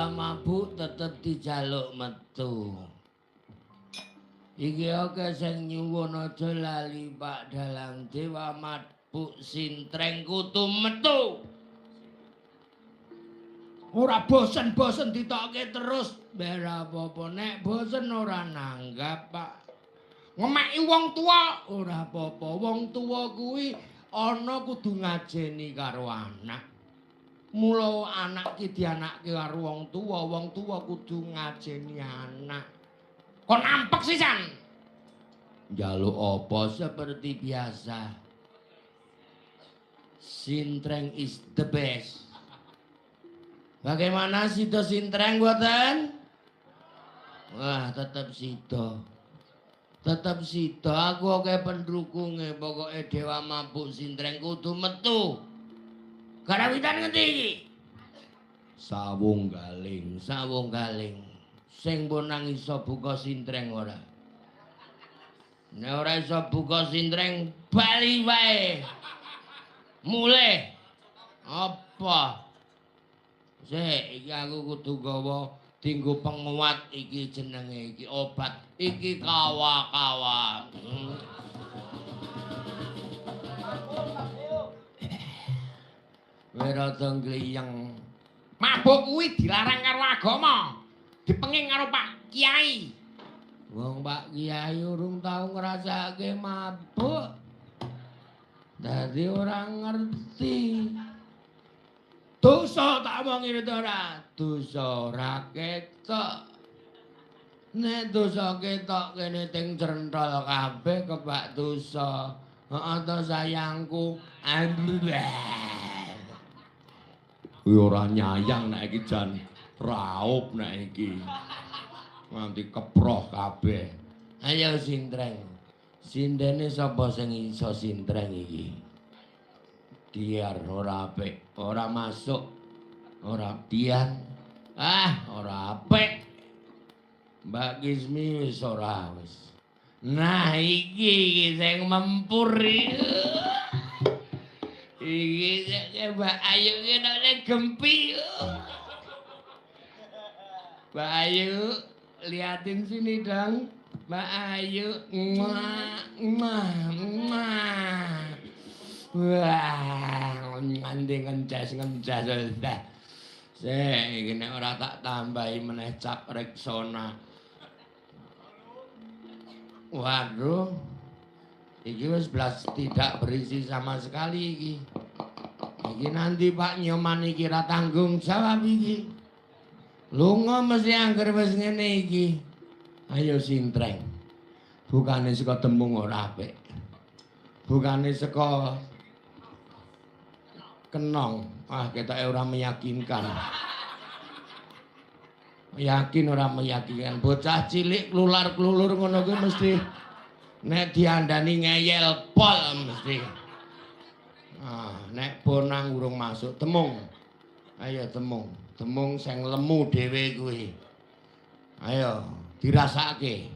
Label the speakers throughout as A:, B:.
A: Dewa mabuk tetep dijaluk metu. Iki oke sing nyuwun aja lali Pak Dalang Dewa mabuk sintreng kudu metu. Ora bosen-bosen ditokke terus. Ora apa-apa nek bosen ora nanggap Pak. Ngemeki wong tuwa ora apa-apa. Wong tuwa kuwi ana kudu ngajeni karo anak. Mula anak ki dianakke karo wong tuwa kudu ngajeni anak. Kon ampek sisan. Njaluk apa seperti biasa. Sintreng is the best. Bagaimana Sido Sintreng buatan? Wah, tetap Sido. Tetap Sido, aku oke pendukungnya. Pokoknya Dewa Mabuk Sintreng kudu metu. Garawitan ngendi iki? Sawung galing. Sing pun nang iso buka sintreng ora. Nek ora iso buka sintreng bali wae. Mulih. Apa? Sik iki aku kudu gawa dinggo penguat iki jenenge iki obat. Iki kawa-kawa. Wirata gliyeng. Mabuk kuwi dilarang karo agama. Dipenging karo Pak Kiai. Wong Pak Kiai urung tau ngrasake mabuk. Dadi ora ngerti. Dosa tak wong ngene ora. Dosa ora ketok. Nek dosa ketok kene ting crentol kabeh kebak dosa. Heeh to sayangku. Kuwi ora nyayang nek iki jan raup nek iki. Nganti keproh kabeh. Ayo sintreng. Sindene sapa sing iso sintreng iki? Diar ora apik, ora masuk. Ora dian. Ah, ora apik. Mbak Gismi wis ora wis. Nah, iki sing mempur iki. Iki Mbak Ayu ki nek gempi. Mbak Ayu, liatin sini dong. Mbak Ayu. Wah, nganti ngenjas. Sik, iki nek ora tak tambahi meneh cap Rexona. Waduh. Iki wis blas tidak berisi sama sekali iki. Iki nanti Pak Nyoman iki ra tanggung jawab iki. Lunga mesti angger wis ngene iki. Ayo sintreng. Bukane saka tembung ora apik. Bukane saka kenong. Ah, ketoke ora meyakinkan. Yakin ora meyakinkan. Bocah cilik klular-klulur ngono kuwi mesti nek diandani ngeyel pol mesti. Ah, nek bonang urung masuk temung. Ayo temung. Temung sing lemu dhewe kuwi. Ayo dirasake.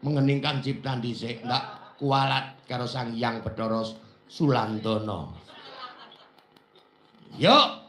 A: Mengeningkan ciptan dhisik ndak kualat karo Sang Hyang Bathara Sulandana. Yuk.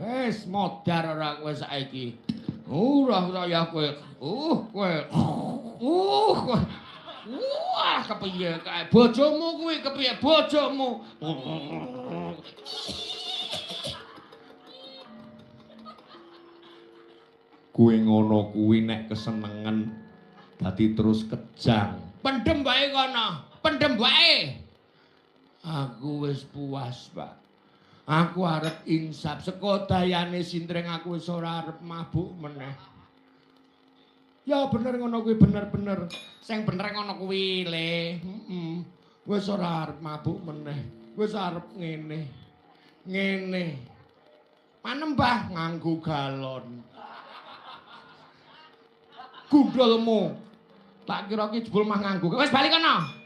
A: Wis modar ora kowe saiki. Ora saya kowe. Kowe. Kowe. Wah, kepiye kae bojomu kuwi kepiye bojomu?
B: Kuwi ngono kuwi nek kesenengen dadi terus kejang.
A: Pendem wae kono, pendem wae. Aku wis puas, Pak. Aku arep insaf saka dayane sintreng aku wis ora arep mabuk meneh. Ya bener ngono kuwi bener-bener. Sing bener ngono kuwi, Le. Wis ora arep mabuk meneh. Wis arep ngene. Ngene. Manembah nganggo galon. Gundulmu. Tak kira ki jebul mah nganggo. Wis bali kono.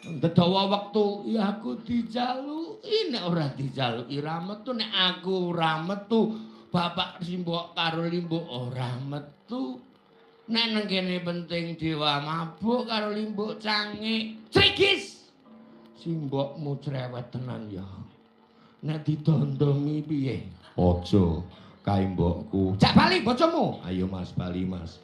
A: Ndedawa wektu ya aku dijaluki nek ora dijaluki ra metu nek aku ora metu bapak simbok karo limbuk ora metu nek nang kene penting dewa mabuk karo limbuk cangik crigis simbokmu cerewet tenan ya nek didondomi piye
B: Aja kae mbokku.
A: jak bali bojomu
B: Ayo Mas bali Mas.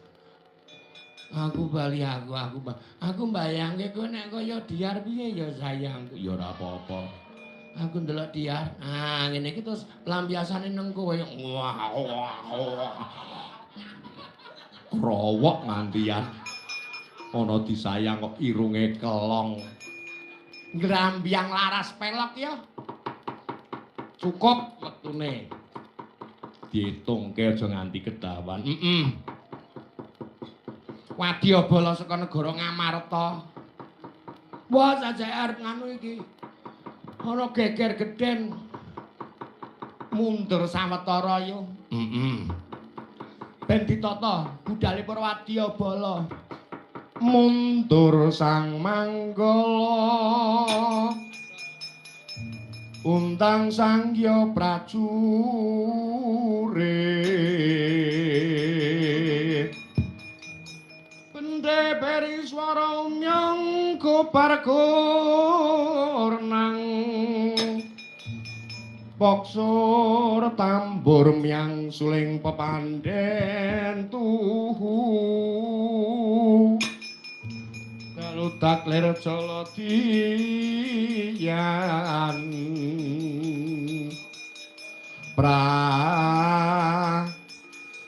A: Aku bali aku mbayangke kowe nek kaya Diar piye ya sayangku
B: Ya ora apa-apa.
A: Aku ndelok Diar. Ah ngene iki terus lampiasane nang kowe. Wah.
B: Krowok ngantian. Ana disayang kok irunge kelong.
A: Ngrambyang laras pelok ya. Cukup wektune.
B: Diitungke aja nganti kedawan.
A: Wadya bala saka negara Ngamarta. Wah, sajake arep nganu iki. Ana geger gedhen. Mundur sawetara yo. Ben ditata budale para wadya bala. Mundur sang manggala. Untang sangya prajurit. Bende beri swara umyang koparkurnang boksor tambur myang suling pepanden tuhu kalutak lir jolodiyan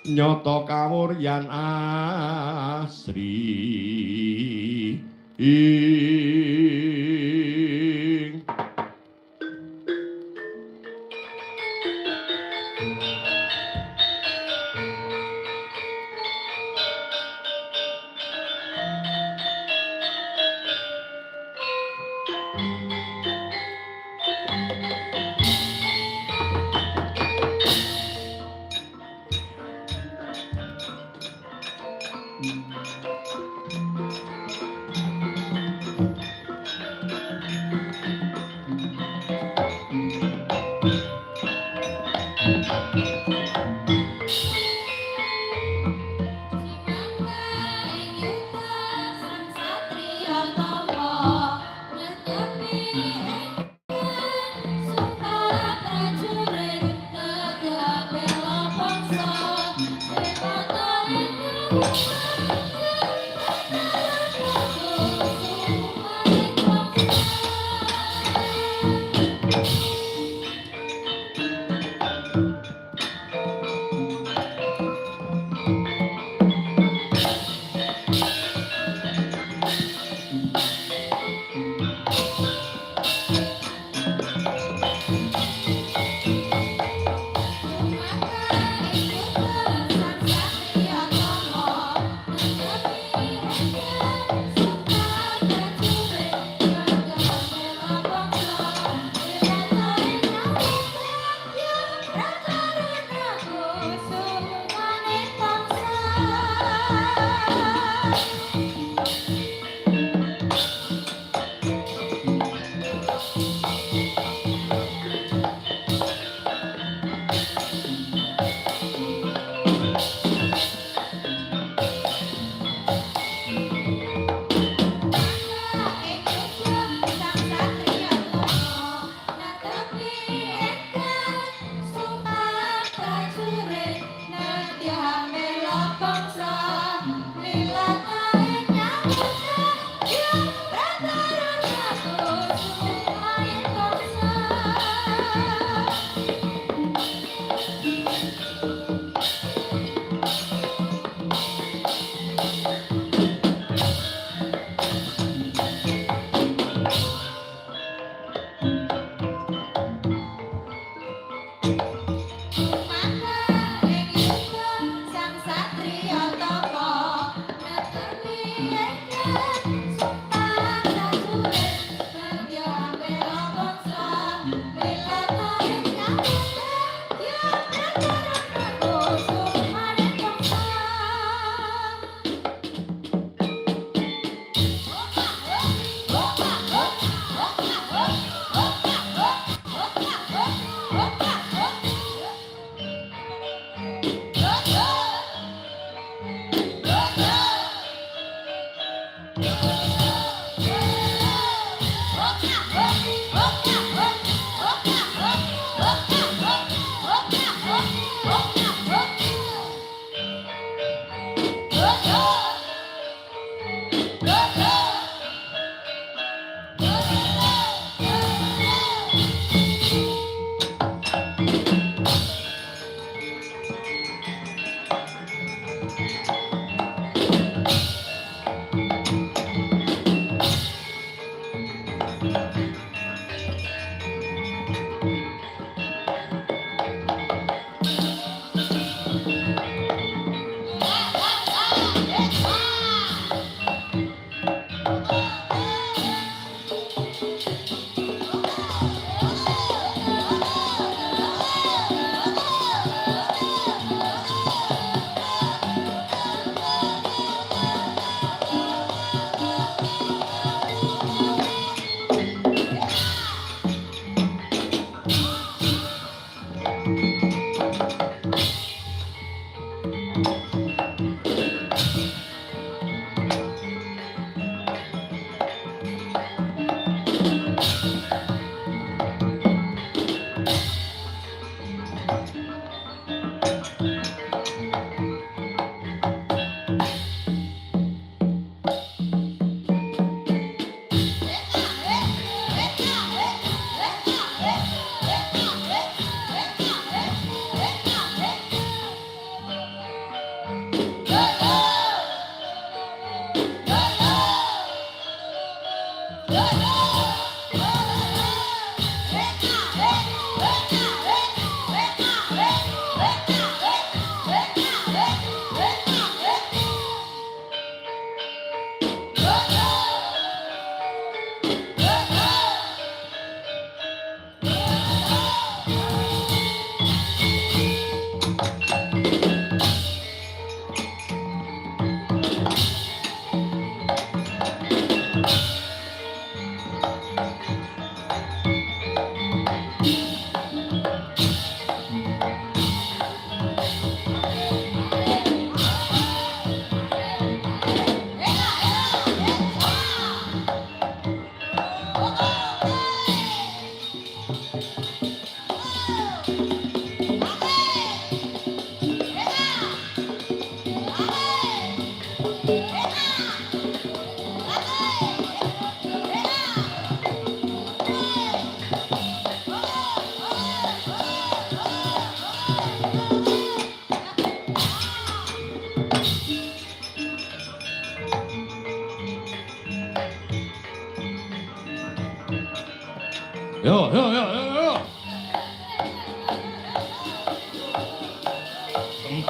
A: nyoto kawuryan asri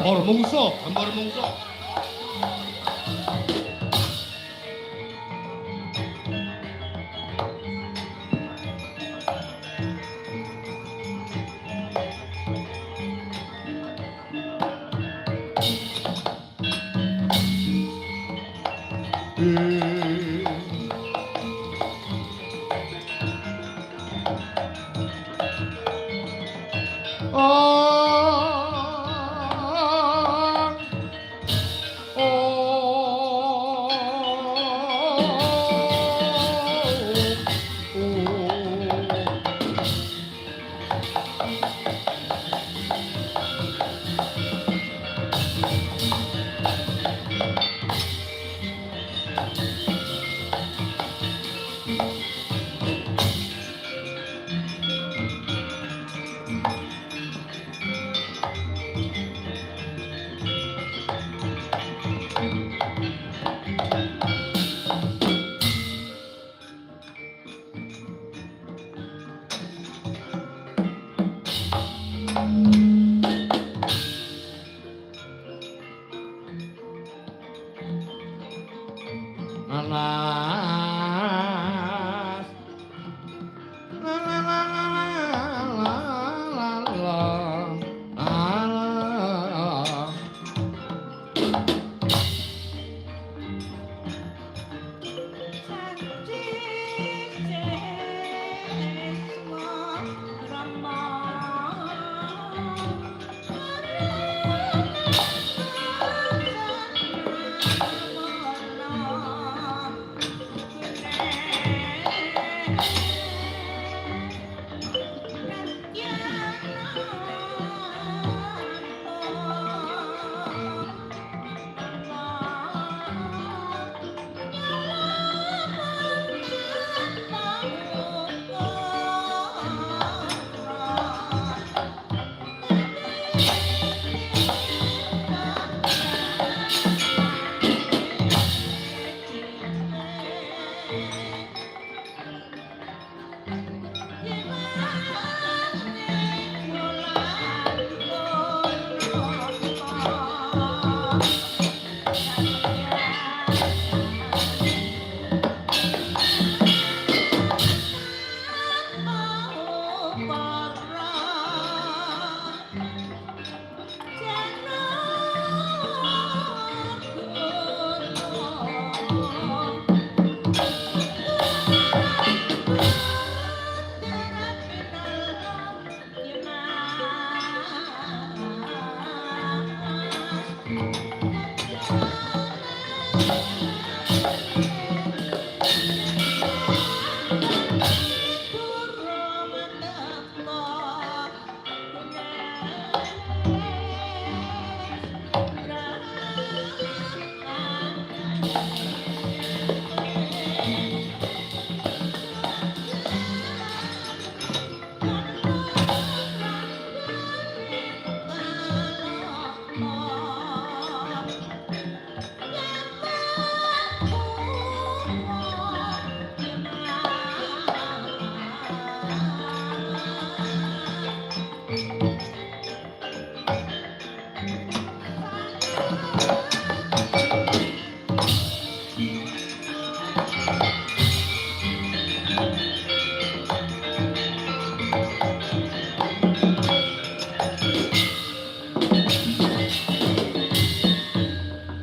A: Gambur mungsuh, gambur mungsuh.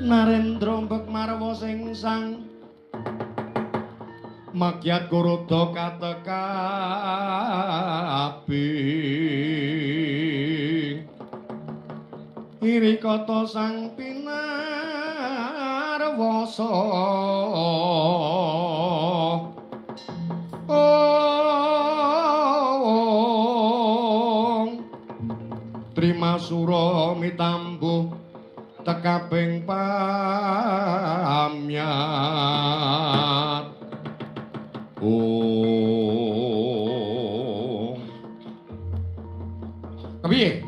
B: Narendra mbek marwa sing sang Makyat Kuruda katekabing Irikata sang pinarwasa Trimasura mitambuh tekaping pamyat kepiye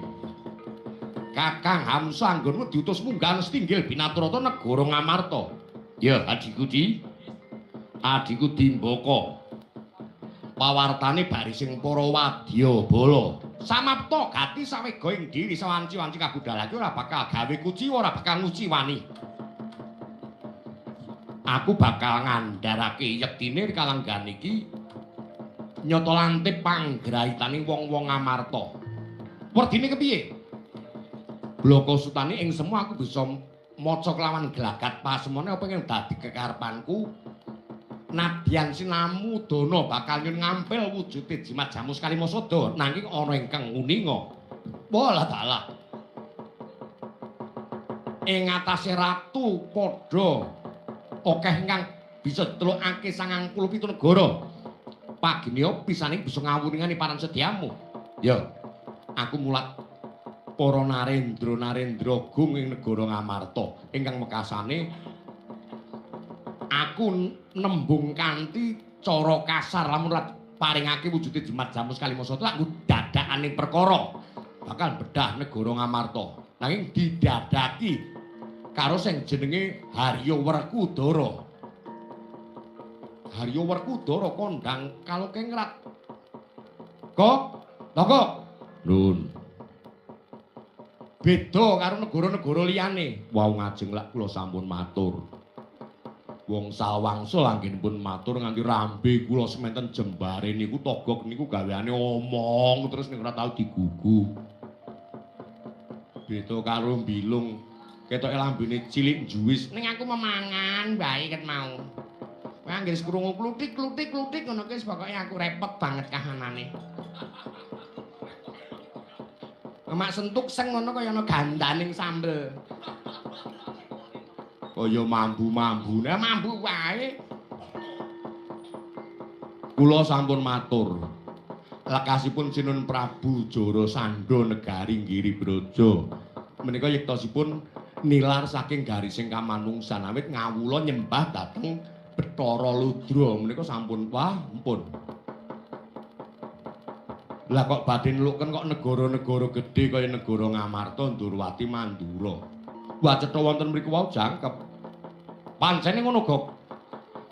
B: Kakang Hamsa anggonmu diutus munggah setinggil Binatrata negara Ngamarta ya adhiku Dimbaka pawartane barising para wadyabala Samapta gati sawega ing diri sawanci-wanci kabudhalake ora bakal gawe kuciwa, ora bakal nguciwani. Aku bakal ngandharake yektine kalanggan iki nyata lantip panggrahitaning wong-wong Amarta. Werdine kepiye? Bloko sutane ing semu aku bisa maca kelawan gelagat pasemone apa ing dadi kekarepanku. Nadyan sinamu dana bakal nyun ngampil wujude jimat Jamus Kalimasada nanging ana ingkang uninga. Wala dalah. Ing atase ratu padha akeh ingkang bisa ditlukake 97 negara. Paginiya pisaning bisa ngawuningani paran sediamu. Ya, aku mulat para narendra-narendra agung ing negara Ngamarta ingkang mekasane aku nembung kanthi cara kasar lamun paringake wujude jimat Jamus Kalimasada lak dadakane perkara bakal bedah negara Ngamarta. Nanging didadaki karo sing jenenge Harya Werkudara. Harya Werkudara kondang kalokengrat. Kok? Kok? Nun. Beda karo negara-negara liyane. Wau ngajeng lak kula sampun matur. Wong sawangsul anggenipun matur nganti rambe kula sementen jembare niku togok niku gaweane omong terus nek ora tau digugu. Beda karo mbilung ketoke lambene cilik juwis. Ning aku memangan bae ket mau. Kowe anggere krungu klutik-klutik ngono ki pokoke aku repot banget kahanane. Mak sentuk seng ngono kaya ana gandaning sambel. Kaya mambu-mambu. Nah mambu wae. Kula sampun matur. Lekasipun Sinun Prabu Jarasandha negari Giribraja. Menika yektosipun nilar saking garising kamanungsan awit ngawula nyembah dhateng Bathara Ludra menika sampun ampun. Lah kok badhe neluken kok negara-negara gedhe kaya negara Ngamarta, Ndurwati, Mandura. Wacetha wonten mriku wau jangkep. Pancene ngono, Gok.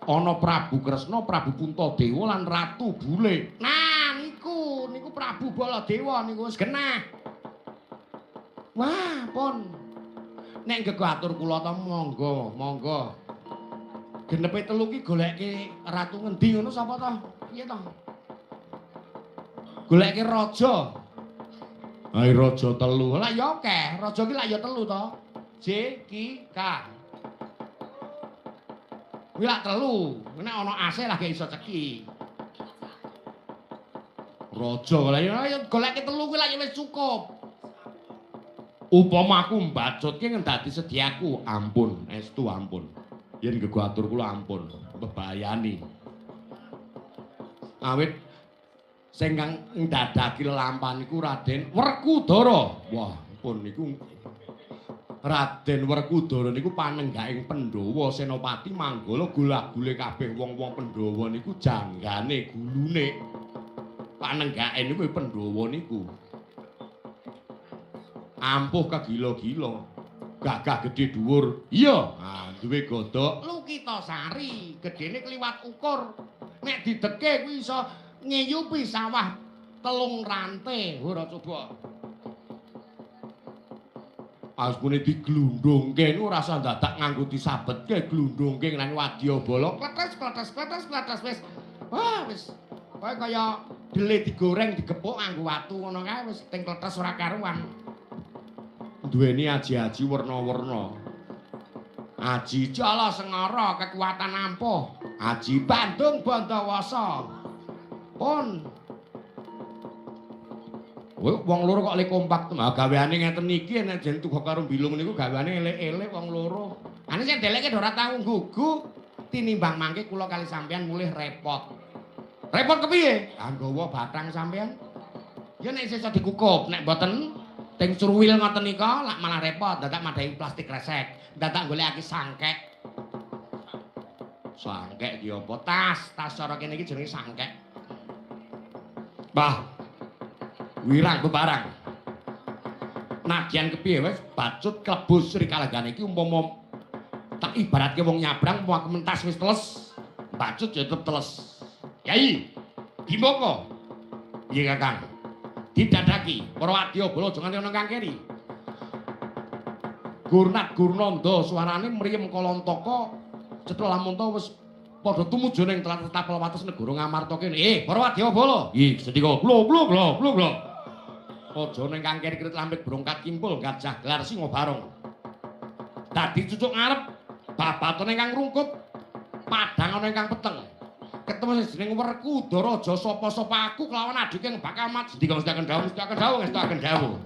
B: Ana Prabu Kresna, Prabu Puntadewa lan Ratu Bule. Nah, niku Prabu Baladewa niku wis genah. Wah, pun. Nek nggo atur kula ta monggo, monggo. Genepe telu ki goleke ratu ngendi ngono sapa to? Piye to? Goleke raja. Hai raja telu. Lah ya akeh, raja ki lak ya telu to. J K K. Kuwi lak telu. Nek ana ase lah gak iso ceki. Raja lah ya goleke telu kuwi lak ya wis cukup. Upama aku mbacutke ngendati sediaku, ampun, estu ampun. Yen nggo atur kula ampun, bebayani. Awit sing kang ndadaki lelampahan niku Raden Werkudara. Wah, ampun niku Raden Werkudara niku panenggaking Pandhawa Senopati Manggala golah-gule kabeh wong-wong Pandhawa niku janggane gulune. Panenggake niku Pandhawa niku. Ampuh kagila-gila. Gagah gedhe dhuwur. Iya, duwe godhok Lukitasari, gedhene kliwat ukur. Nek dideke kuwi iso ngiyupi sawah telung rante. Ora coba. Aspune diglundhungke niku ora usah dadak nganggo disabetke glundhungke nang wadyabala. Kletes wis. Wah, wis. Kowe kaya dele digoreng digepuk nganggo watu ngono kae wis ting kletes ora karuan. Duweni aji-aji werna-werna. Aji Jala Sengara kekuatan ampuh. Aji Bandung Bandawasa. Pun. Wong loro kok le kompak to. Gaweane ngeten iki nek jen tuga karo mbilung niku gaweane elek-elek wong loro. Ane sing deleke ora tau gugu tinimbang mangke kula kali sampean mulih repot. Repot kepiye? Nggawa bathang sampean. Ya nek iso dikukup, nek mboten ting curwil ngoten nika lak malah repot, dadak madahi plastik resek, dadak golekake sangkek. Sangkek ki apa? Tas cara kene iki jenenge sangkek. Bah. Wirang bebarang. Nadyan kepiye wis bacut klebu Sri Kalanggan iki umpama tak ibaratke wong nyabrang mau mentas wis teles, bacut ya tetep teles. Kyai, gimana? Iya Kakang. didadaki para wadyabala aja nganti ana kang keri. Gurnat Gurnanda suarane mriyem Kalantaka cetha lamun ta wis padha tumuju ning tapel wates negara Ngamarta kene. Para wadyabala. Nggih, sendika kula. Aja ning kang keri krit lampit brongkat kimpul gajah gelar singa barong. Dadi cucuk ngarep babatane kang rungkut padhang ana ingkang peteng. Ketemu sing jeneng Werkudara aja sapa-sapa aku kelawan adike yang bakal mat sendika ngestaken dawuh.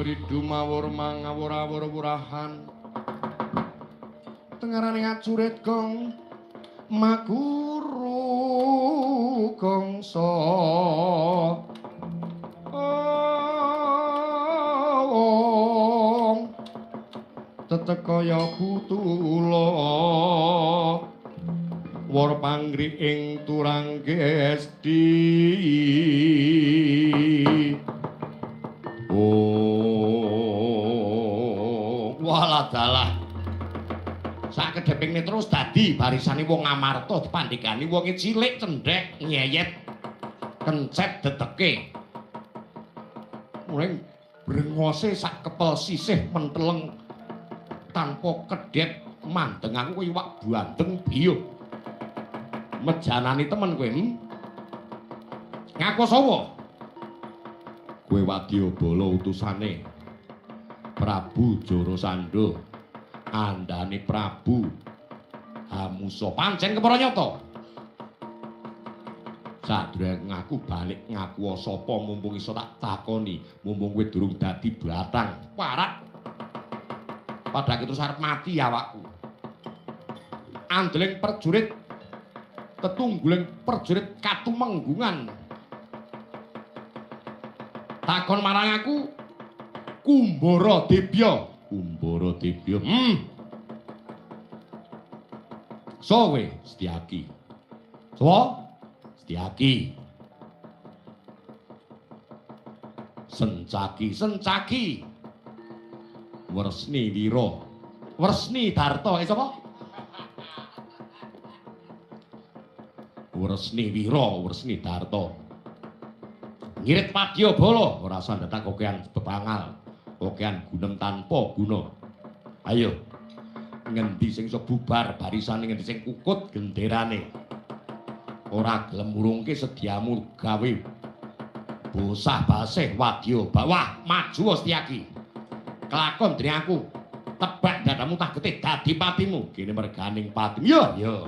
B: Ridu mawur mangawur-awur-wurahan tengarane ngacurit gong maguru gongso tetekaya butula war panggri ing turang gesti waladalah sakedhepingne terus dadi barisane wong Ngamarta dipandhikani wonge cilik cendhek nyeyet kencet dedeke mulai brengose sak kepel sisih menteleng tanpa kedhet mandeng aku koyo iwak bandeng biyo mejanani temen kowe ngaku sapa kowe Wadyabala utusane Prabu Jarasandha andane Prabu Hamusa pancen kepara nyata sadurunge ngaku balik ngaku sapa mumpung iso tak takoni mumpung kowe durung dadi batang parat padha terus arep mati awakku andeling perjurit tetungguling perjurit katumenggungan takon marang aku Kumbara Debya Sowe Setyaki. Sowo Setyaki. Sencaki. Wresni Wira. Wresni Darta sapa? Wresni Wira, Wresni Darta. Ngirit Wadyabala ora sandatang kokean bepangal. Kokean gunem tanpa guna. Ayo. Ngendi sing iso bubar barisane, ngendi sing kukut genderane. Ora gelem murungke sediamu gawe bosah basih Wadyabala. Wah, maju Setyaki. Kelakon dene aku. Tebak dadamu tak getih dadi patimu. Kene merganing patimu. Yo.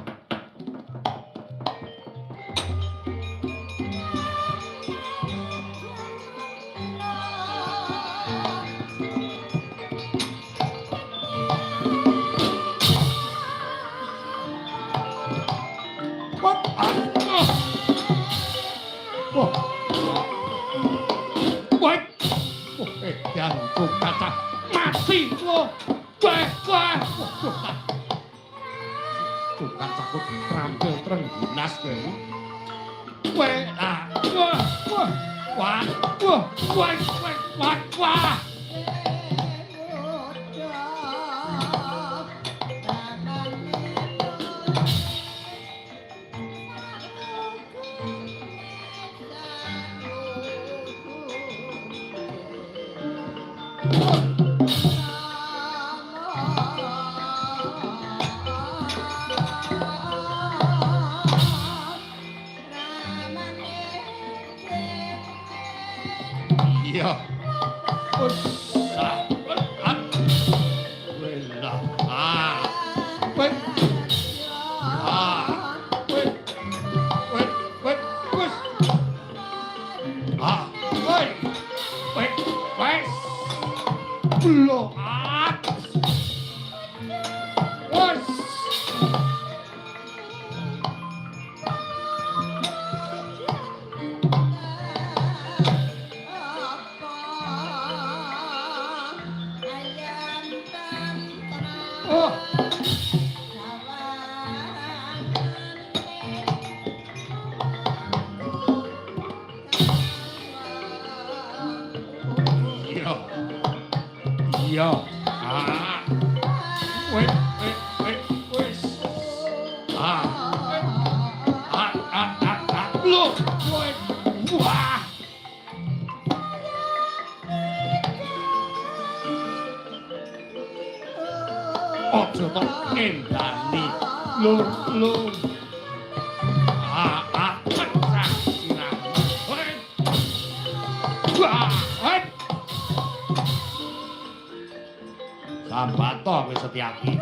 B: Sambato wis Setyaki.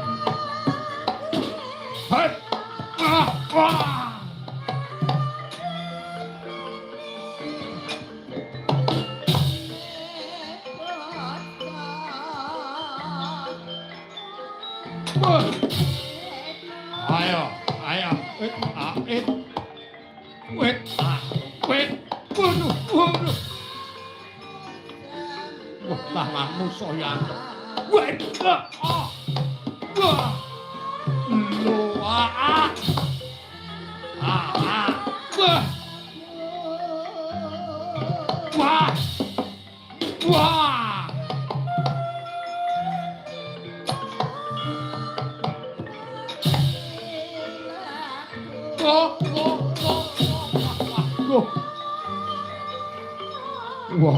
B: Wah,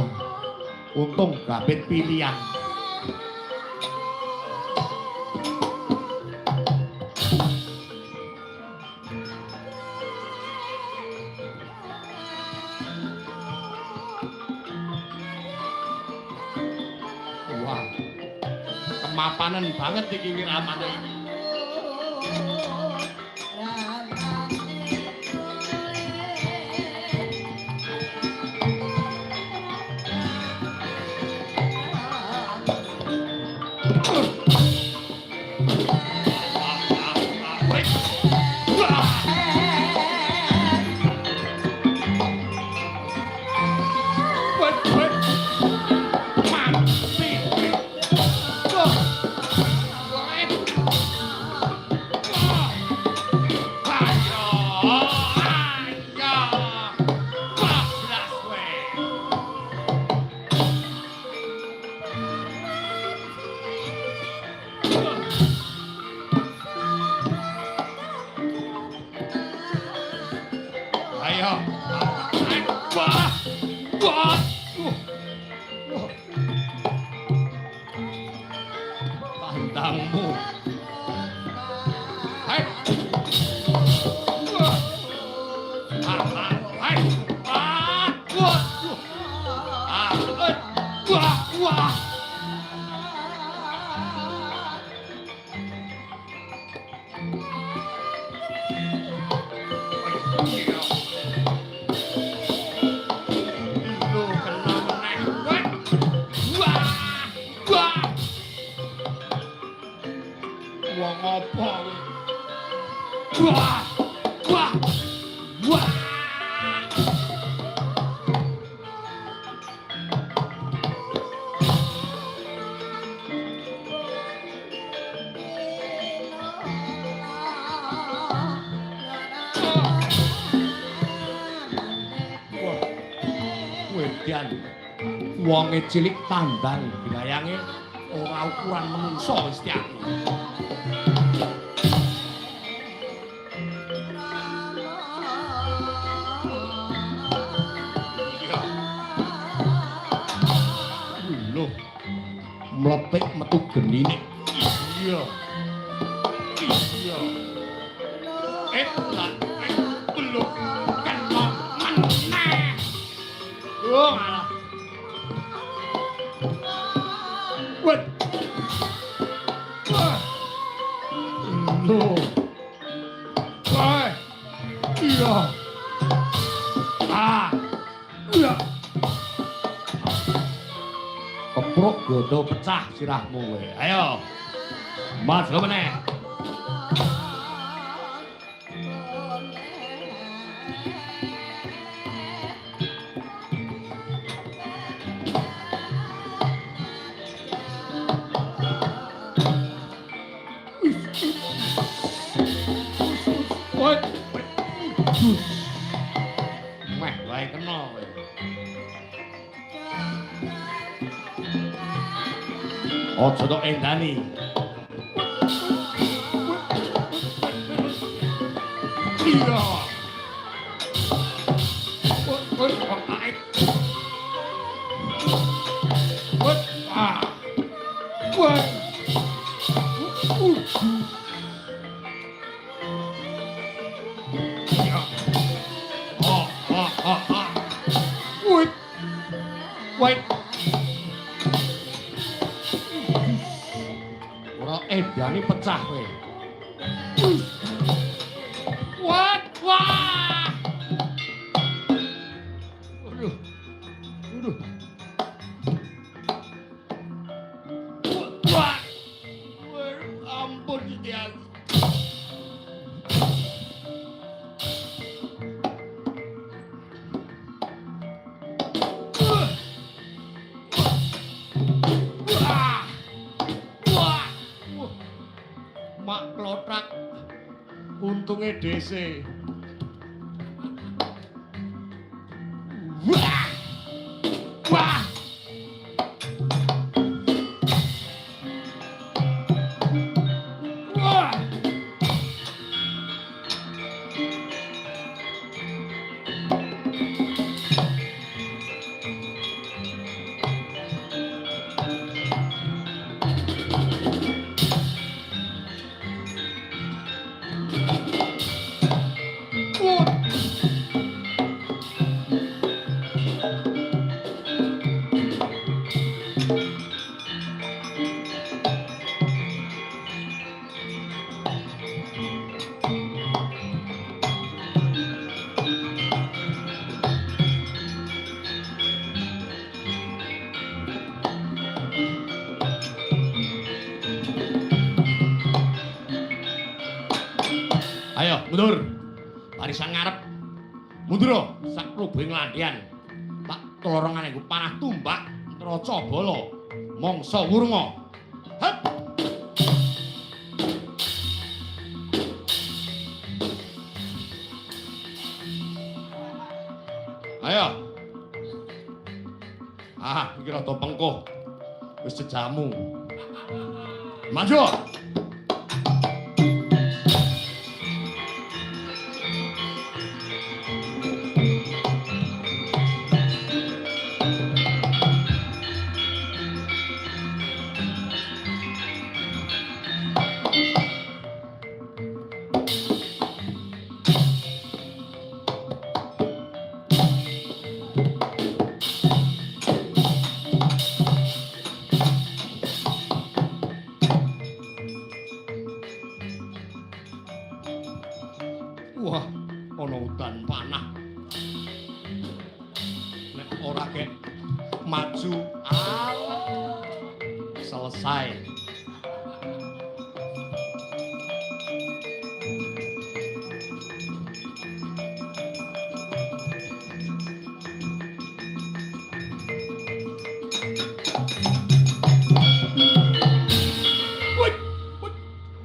B: untung gabit pilihan. Wah, kemapanan banget iki wiramane. Ayo. Wah. Wah. Pandangmu. Hai. Wah. Hai. Wah. Wah. Wah. Wah! Wah! Wah! Wedyan. Wonge cilik tambang, bilayange ora ukuran menungso wis tiang. Mlepik metu genine. Iya. Iya. Lah, belum kena maneh. Oh, malah. Wet. Wah. Loh. Wah. Iya. Ah. Iya. Kepruk godo pecah sirahmu kowe. Ayo. Maju meneh. Meh wae kena kowe. Aja tok endani. Iya. Woi, kok ae. Woi, ah. Woi. Iya. Woi. Woi. Edane pecah kowe. Wah, wah. Aduh. Aduh. Wah. Ampun Setian. Mak klotrak untunge dese. Wah! Wah! Wah! Ayo, mundur. Barisan ngarep. Mundur, sak klubuhe nglantian. Tak tolorongane nggo panah tumbak Raja Bala. Mangsa wurma. Hep. Ayo. Ah, iki rada pengkuh. Wis jejamu. Maju. Wah, ana udan panah. Nek ora kek maju, selesai.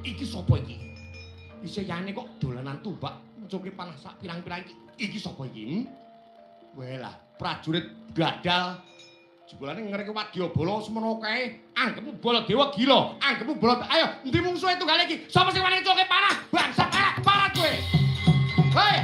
B: Iki sapa iki? Iseyane kok dolanan tumbak mucuke panah sak pirang-pirang iki. Iki sapa iki? Welah, prajurit gadal jebulane ngereke wadyabala semono kae. Anggepmu Baladewa gila. Anggepmu ayo, endi mungsuhe tunggale iki? Sapa sing wani mucuke panah? Bangsat elek parat kowe. Hei!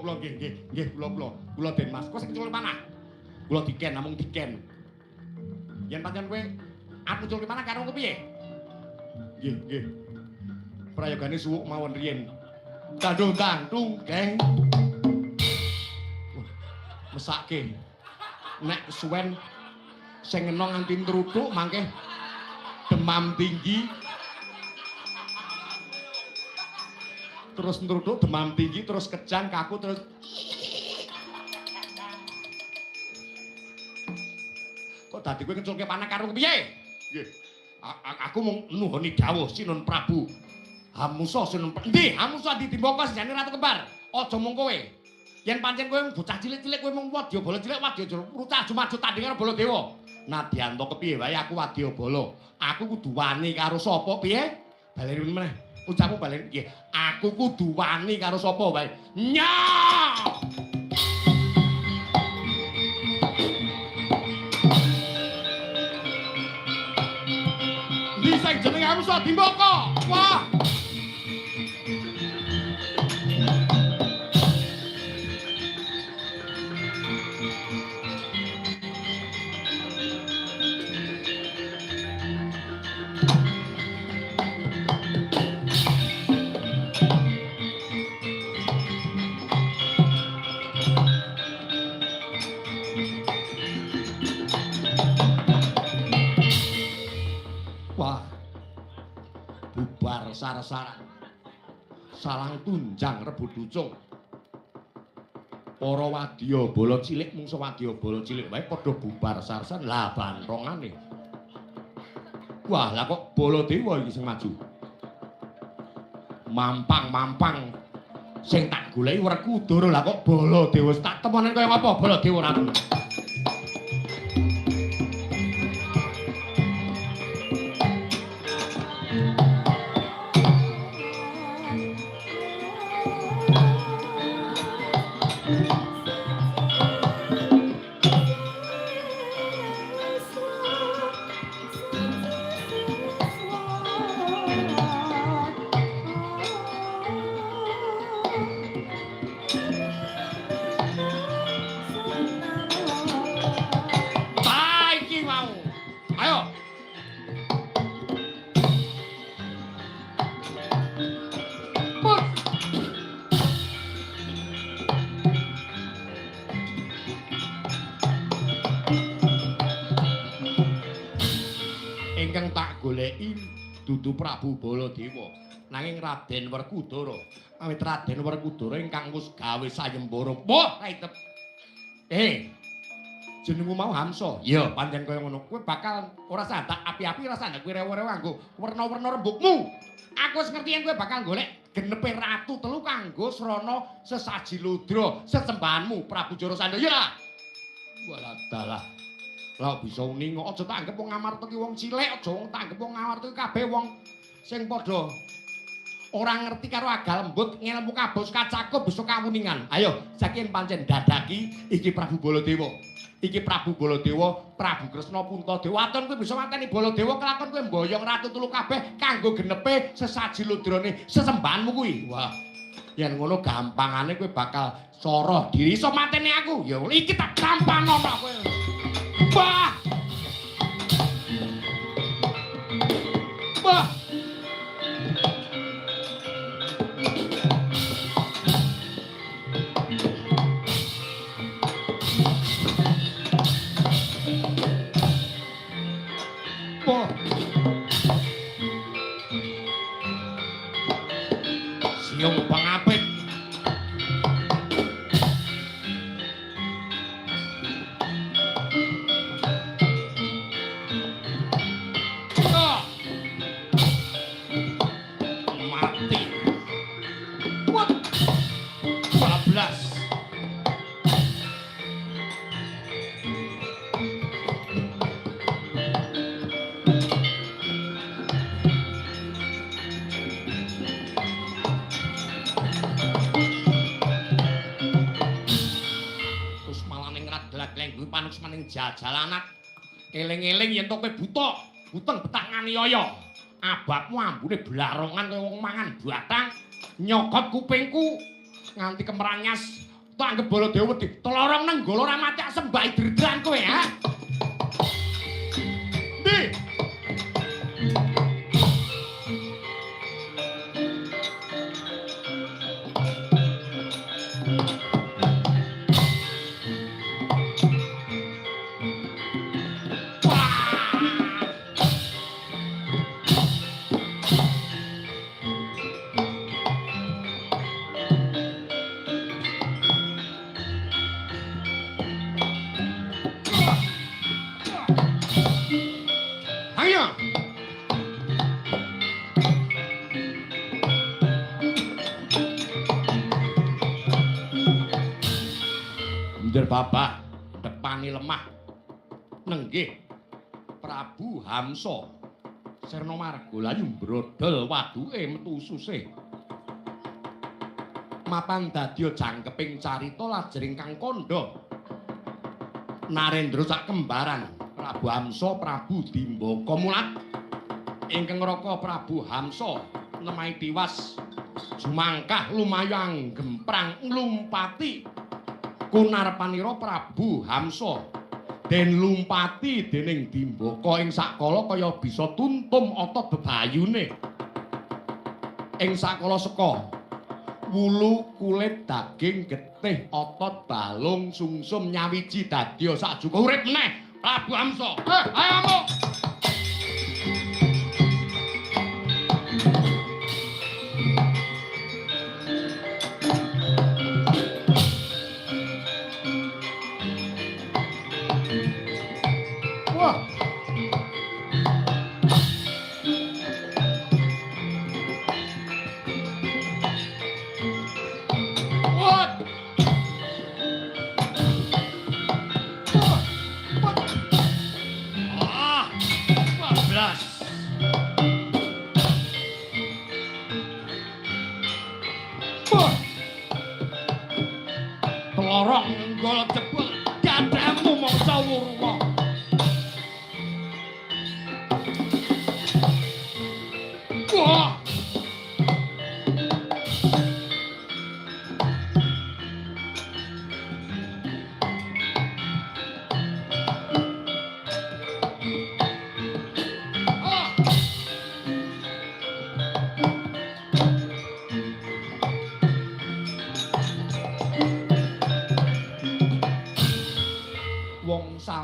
B: Kula nggih kula Den Mas. Kowe sing culuk panah. Kula diken namung diken. Yen pancen kowe aku culuk panah karo kepiye? Nggih. Prayogane suwuk mawon riyen. Tandung, geng. Mesake. Nek kesuwen sing ngeno nganti ntruduk mangke demam tinggi. Terus ntruduk demam tinggi, terus kejang, kaku, terus kok dadi kowe keculke panah karo piye? Nggih. Aku mung nuhoni dawuh Sinun Prabu. Hamusa Sinun Endi? Hamusa ditimbaka sejane Ratu Kembar. Aja mung kowe. Yen pancen kowe bocah cilik-cilik kowe mung wadyabala cilik wadyabala rucah maju tanding karo Baladewa. Nadyanto kepiye wae aku wadyabala. Aku kudu wani karo sapa piye? Baleni meneh. Ucapmu balen nggih. Aku kudu wani karo sapa wae. Nyaa! Ndi sing jenenge Hamusa Dimbaka? Wah! Bubar sar-saran. Salang tunjang rebut ducung. Para wadyabala cilik mungsuh wadyabala cilik wae padha bubar sar-saran. Lah bantrongane. Wah, lah kok Baladewa iki sing maju. Mampang sing tak goleki Werkudara. Lah kok Baladewa tak temonen kaya ngapa Baladewa ora ngono. Dudu Prabu Baladewa nanging Raden Werkudara. Awit Raden Werkudara ingkang wis gawe sayembara. Wah, raitep. Jenengmu mau Hamsa. Iya, pancen kaya ngono. Kowe bakal ora sandak api-api, ora sandak kowe rewo-rewo nganggo werna-werna rembugmu. Aku wis ngerti yen kowe bakal golek genepe ratu telu kanggo srana sesaji ludra sesembahanmu Prabu Jarasandha. Ya. Walah dalah. Lah bisa uning kok aja tak anggap wong Ngamarta ki wong cilik, aja wong tak anggap wong Ngamarta ki kabeh wong sing padha ora ngerti karo agal lembut, ngelmu kabos kacakup bisa kawuningan. Ayo, saiki pancen dadaki iki Prabu Baladewa. Iki Prabu Baladewa, Prabu Kresna Puntadewa. Aton kowe bisa mateni Baladewa kelakon kowe mboyong ratu telu kabeh kanggo genepe sesaji ludrane sesembahanmu kuwi. Wah. Yen ngono gampangane kowe bakal soroh diri iso mateni aku. Ya iki tak gampangno kok kowe. Bah! Bah! Siung pangapit. Mati. What? 12. Panus maning jajalanat eling-eling yen to kowe buta buteng betah nganiaya ababmu ambune blarongan kaya wong mangan batang nyokot kupingku nganti kemeranyas tak anggap Baladewa wedi telorong nenggala ora mati sembah dredran kowe ha Ndi Babah depani lemah nenggih Prabu Hamsa Sirna Margalayu mbrodol waduke metu susih mapan dadya jangkeping carita lajeng Kang Kandha Narendra sak kembaran Prabu Hamsa Prabu Dimbaka mulat ingkang raka Prabu Hamsa nemahi tiwas jumangkah lumayang gemprang nglumpati kunarpanira Prabu Hamsa den lumpati dening Dimbaka ing sakala kaya bisa tuntum otot bebayune ing sakala seka wulu kulit daging getih otot balung sungsum nyawiji dadya sajuga urip meneh Prabu Hamsa ayo amuk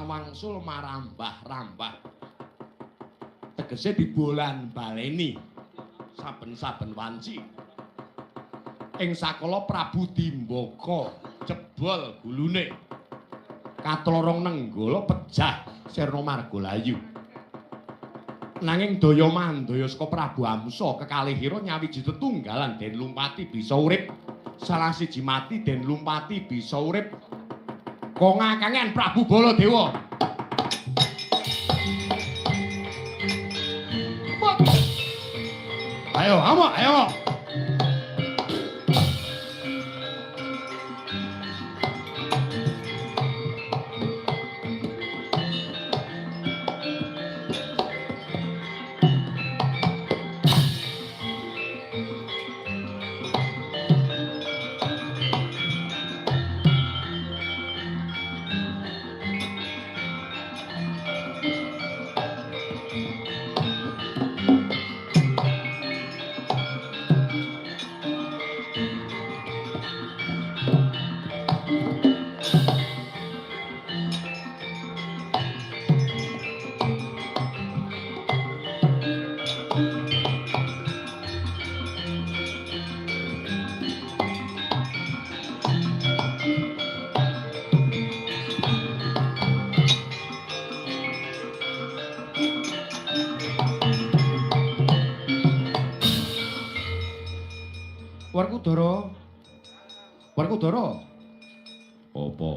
B: wangsul marambah-rambah tegese dibolan baleni saben-saben wanci ing sakala Prabu Dimbaka jebol gulune katlorong nenggala pejah Sirna Margalayu nanging daya mandaya saka Prabu Hamsa kekalihira nyawiji tetunggalan den lumpati bisa urip salah siji mati den lumpati bisa urip kok ngakangen Prabu Baladewa ayo amuk ayo Werkudara. Werkudara. Apa?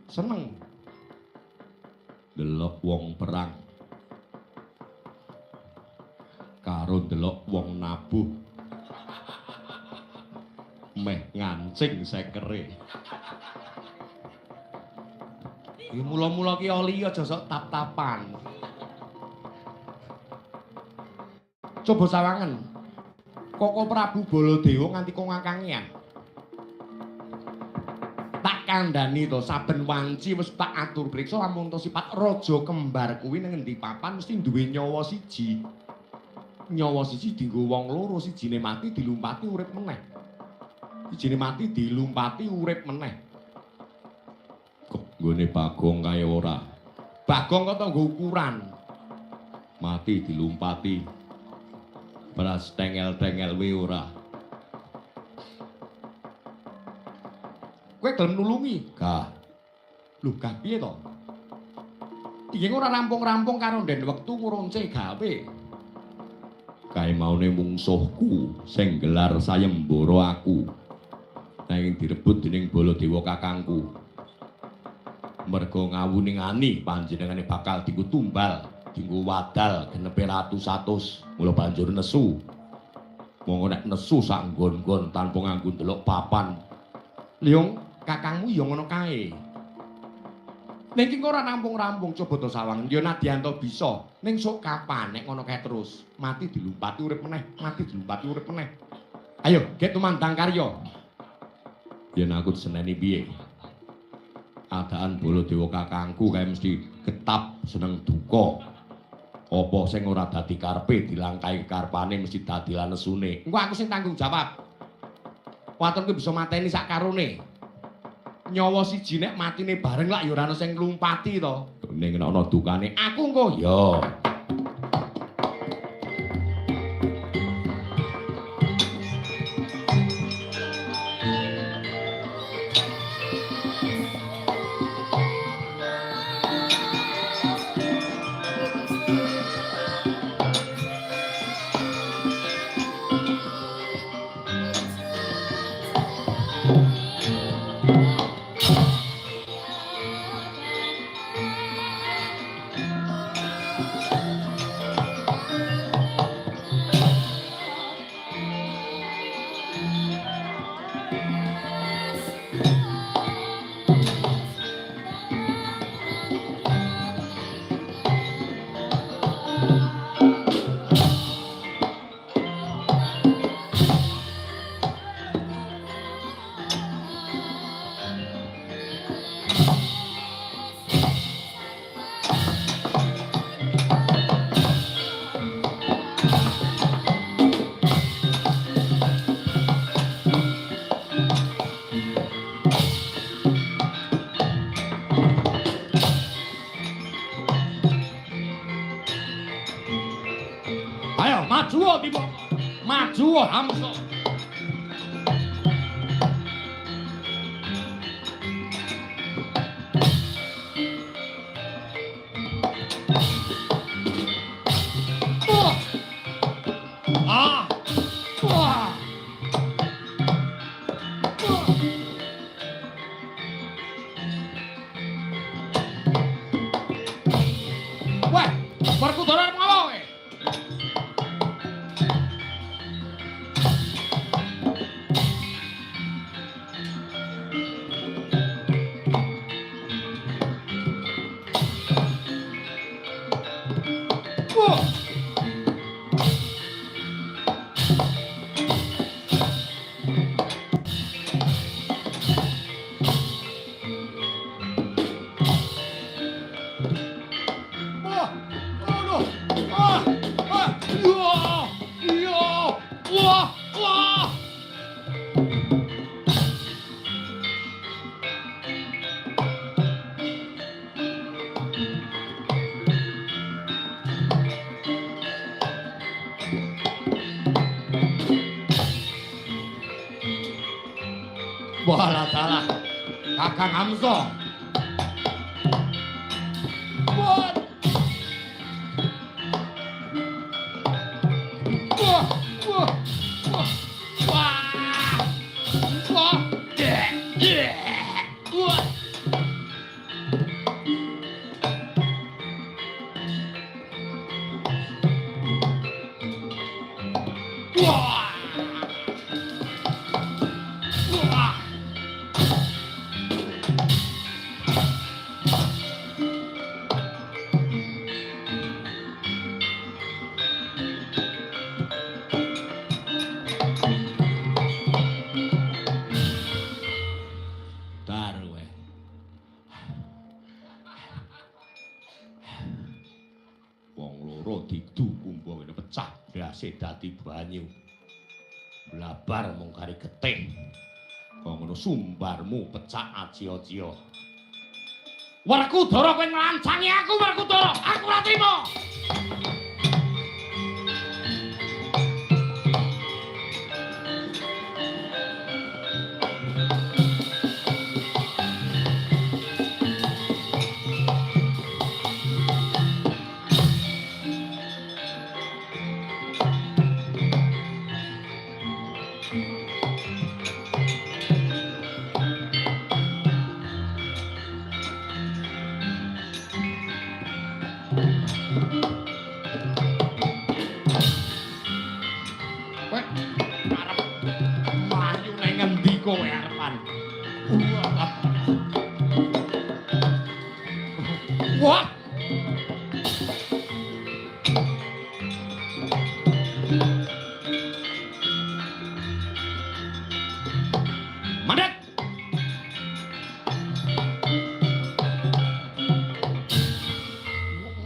B: Seneng delok wong perang karo delok wong nabuh meh ngancing sekere. Iki mula-mula ki oli aja sok tap-tapan. Coba sawangen. Koko Prabu Baladewa nganti kongakangian. Tak kandhani to saben wanci wis tak atur priksa lamun to sipat raja kembar kuwi ning endi papan mesti duwe nyawa siji. Nyawa siji dienggo wong loro, sijine mati dilumpati urip meneh. Sijine mati dilumpati urip meneh. Kok nggone Bagong kaya ora. Bagong kok nggo ukuran. Mati dilumpati. Beras tengel-tengel we ora. Kowe gelem nulungi? Gah. Lho gah piye to? Iki ora rampung-rampung karo den wektu nguronce gawe. Kae maune mungsuhku sing gelar sayembara aku. Nanging direbut dening Baladewa kakangku. Merga ngawuningani panjenengane bakal dienggo tumbal, dienggo wadal genepe ratu 100. Mula banjur nesu. Monggo nek nesu sak nggon-nggon tanpa nganggo ndelok papan. Lyung, kakangmu ya ngono kae. Ning iki ora rampung-rampung coba to sawang. Ya nadyan to bisa. Ning sok kapan nek ngono kae terus mati dilumpati urip meneh, mati dilumpati urip meneh. Ayo, get tumandang karya. Yen aku diseneni piye? Adaan Baladewa kakangku kae mesti getap seneng duka. Apa sing ora dadi karepe dilangkai karepane mesti dadi lanesune. Engko aku sing tanggung jawab. Watonku bisa mateni sak karone. Nyawa siji nek matine bareng lak ya ora ana sing nglumpati to. Ning ana dukane aku engko ya. Maju tiba. Maju Hamsa. Weh, Werkudara ngapa kowe? Walah dalah Kakang Hamsa. Wah. Wah. Wah. Wah. tasih dadi banyu. Blabar mung kari getih. Kok ngono sumbarmu pecak acia-acia. Werkudara kowe nglancangi aku Werkudara. Aku ora trima. Kowe arepan. Wah. Mandek.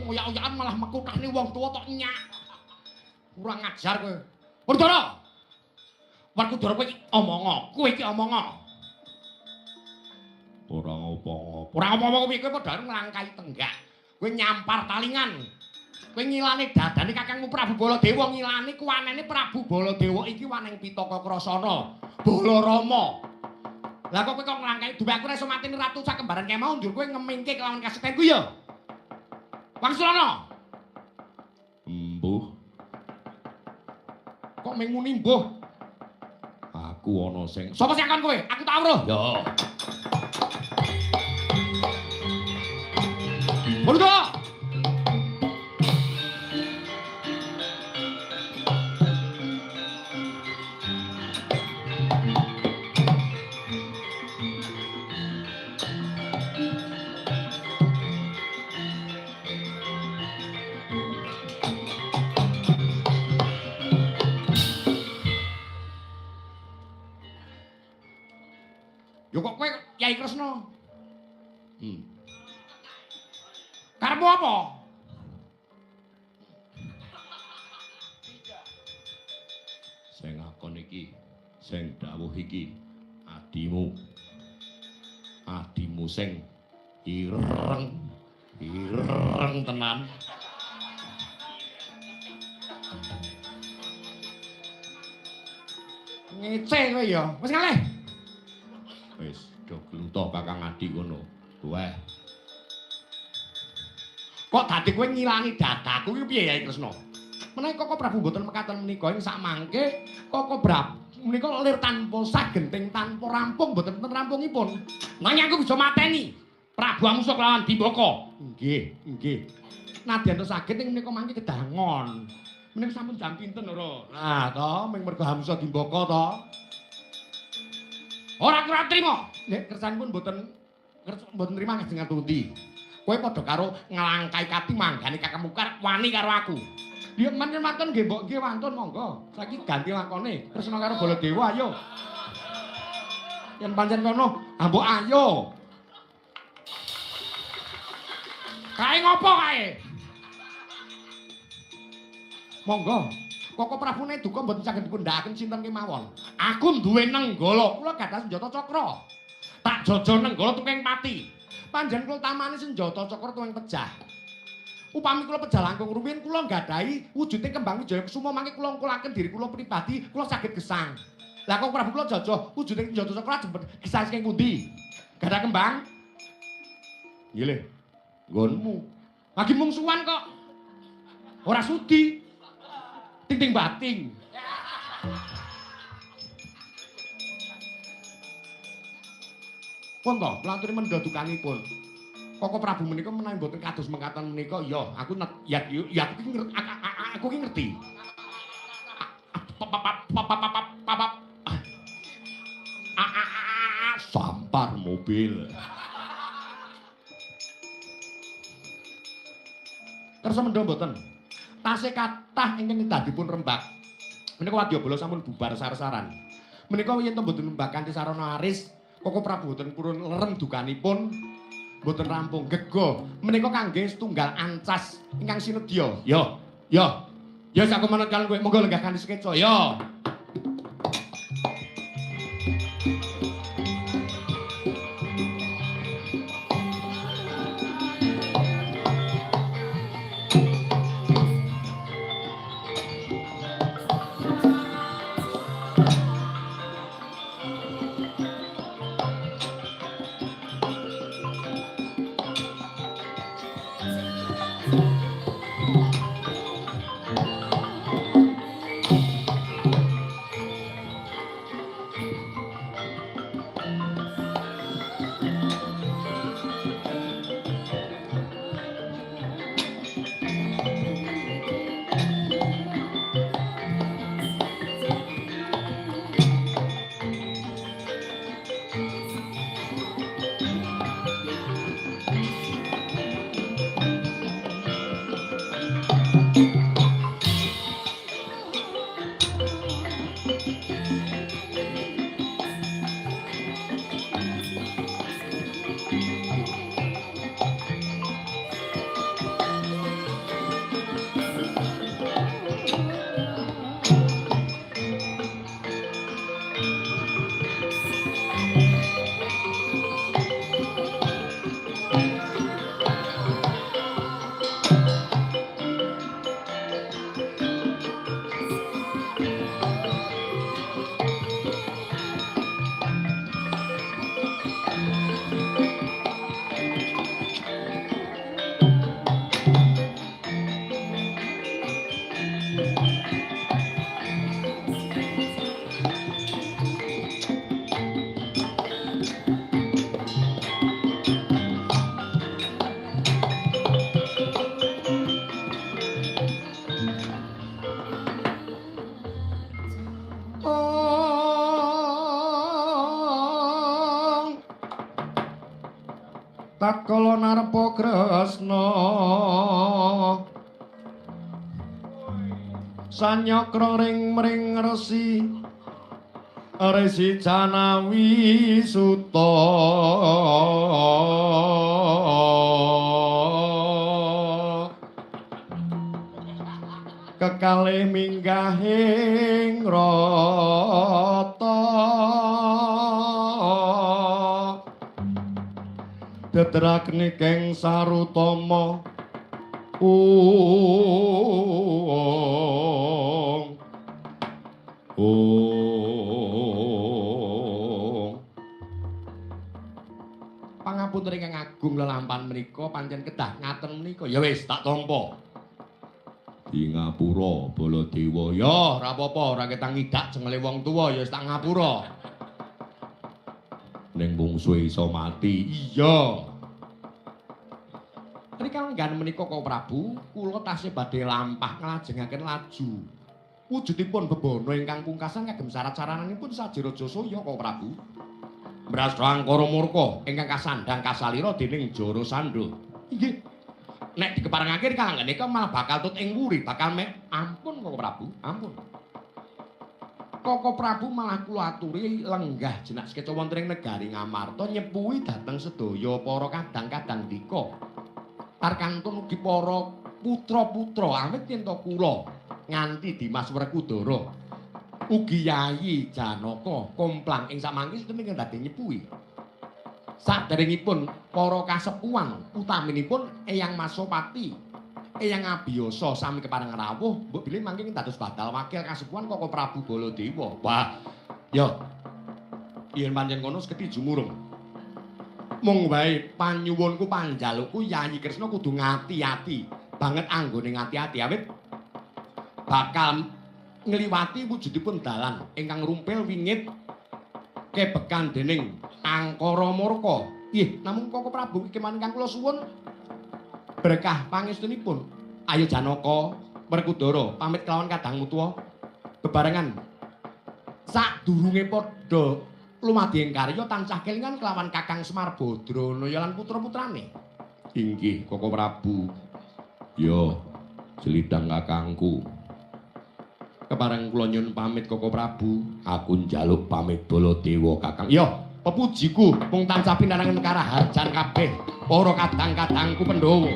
B: Oyak-oyakan malah mekutahne wong tuwa tok nyak. Kurang ajar kowe. Werkudara. Werkudara kowe iki omongo, kowe iki omongo. Ora ngopo-ngopo. Ora ngopo-ngopo piye kowe padha nglangkai tenggak. Kowe nyampar talingan. Kowe ngilani dadane Kakangmu Prabu Baladewa, ngilani kuwanene Prabu Baladewa iki waneng Pitaka Krasana, Balarama. Lah kok kowe kok nglangkai duwe aku ora iso mateni ratu sak kembaran kae mau njur kowe ngemingke kelawan kasetenku ya. Wangsulana. Mbuh. Kok mung muni mbuh? Aku ana sing. Sapa sing akon kowe? Aku tak weruh. Ya. Murga. Yo kok kowe Kyai Kresna? Karepmu apa? Sing ngakon iki, sing dawuh iki adimu. Adimu sing ireng tenan. Ngece kowe ya. Wis ngalih. Wis do glunto Kakang Adi kono. Weh. Kok dadi kowe ngilani dadaku iki piye ya Kresna? Menawi Koko Prabu mboten mekaten menika ing sak mangke Koko Prabu menika lir tanpa sagenting tanpa rampung mboten wonten rampungipun. Nanging aku bisa mateni Prabu Amsa kelawan Dimbaka. Nggih. Nadyan to saged ing menika mangke kedangon. Menika sampun jam pinten ora? Nah, to ming mergo Hamsa Dimbaka to. Ora trima. Nek kersanipun mboten trima kajengan pundi. Kowe padha karo nglangkai kati manggane Kakang Mukar wani karo aku. Ya mantun nggih mbok nggih wantun monggo. Saiki ganti lakone. Kresna karo Baladewa ayo. Yen pancen kono, mbok ayo. Kae ngopo kae? Monggo. Koko Prabune duka mboten saged dipundhakaken sinten kemawon. Aku duwe nenggala, kula gadah senjata cakra. Tak jojo nenggala tuwing pati. Panjenengan kula tamani senjata cakra tuwing pejah. Upami kula pejah langkung rumiyin kula nggadahi wujude kembang Wijaya Kusuma mangke kula ngkulaken diri kula pribadi kula saged gesang. Lah kok Prabu kula jojo wujude senjata cakra jemput gesang saking pundi? Gadah kembang? Nggih le. Nggonmu. Lagi mungsuhan kok. Ora sudi. Ting-ting bating. Pun to, pelantune mendha dukanipun. Koko Prabu menika menawi mboten kados mengkatan menika ya aku aku ki ngerti. Sampar mobil. Kersa mendha mboten. Tasih kathah ingkang dipun rembak. Menika wadyabala sampun bubar sar-saran. Menika yen to mboten rembak kanthi sarana aris, Koko Prabu boten purun lerem dukanipun boten rampung gego. Menika kangge setunggal ancas ingkang sinedya. Ya Ya sak manut kan kowe monggo lenggah kanthi sekeca ya. Tatkala narpa Kresna sanyakra ring mring resi Resi Janawi Suta kekalih minggahing rata Dedrakne keng Sarutama Pangapunten ingkang agung lelampahan menika pancen kedah ngaten menika ya wis tak tampa di ngapura Baladewa ya ora apa-apa ora ketang ngidak jengele wong tuwa ya wis tak ngapura ning mungsuhe iso mati iya rikala nggan menika kok Prabu kula tasih badhe lampah nglajengaken laju wujudipun bebana ingkang pungkasan kagem syarat-syaranipun Sajaraja Saya kok Prabu Mrasta Angkara Murka ingkang kasandhang kasalira dening Jara Sandha inggih nek dikeparengake rikala menika malah bakal tut ing wuri bakal ampun kok Prabu ampun Koko Prabu malah kula aturi lenggah jenak sekeca wonten ing negari Ngamarta nyepuhi dhateng sedaya para kadang-kadang dika. Tarkantun ugi para putra-putra awit yen to kula nganti Dimas Werkudara. Ugi Yayi Janaka komplang ing samangke sedaya ingkang dadi nyepuhi. Saderengipun para kasepuhan utaminipun Eyang Masopati Eyang Abiyasa sami kepareng rawuh mbok bilih mangke dados badal wakil kasepuhan Koko Prabu Baladewa. Wah, ya. Yen pancen kono seketi jumurung. Mung wae panyuwunku panjalukku Yayi Kresna kudu ngati-ati, banget anggone ngati-ati awit bakal ngliwati wujudipun dalan ingkang rumpil wingit kebekan dening Angkara Murka. Nggih, namung Koko Prabu keman ingkang kula suwun berkah pangestunipun ayo Janaka Werkudara pamit kelawan kadang mutua bebarengan sadurunge padha lumadi ing karya tansah kelingan kelawan Kakang Semar Badrana lan putra-putrane inggih Koko Prabu ya jelidang kakangku kepareng kula nyuwun pamit Koko Prabu aku njaluk pamit Baladewa Kakang ya pepujiku mung tansah pinarengan karaharjan kabeh para kadang-kadangku Pandhawa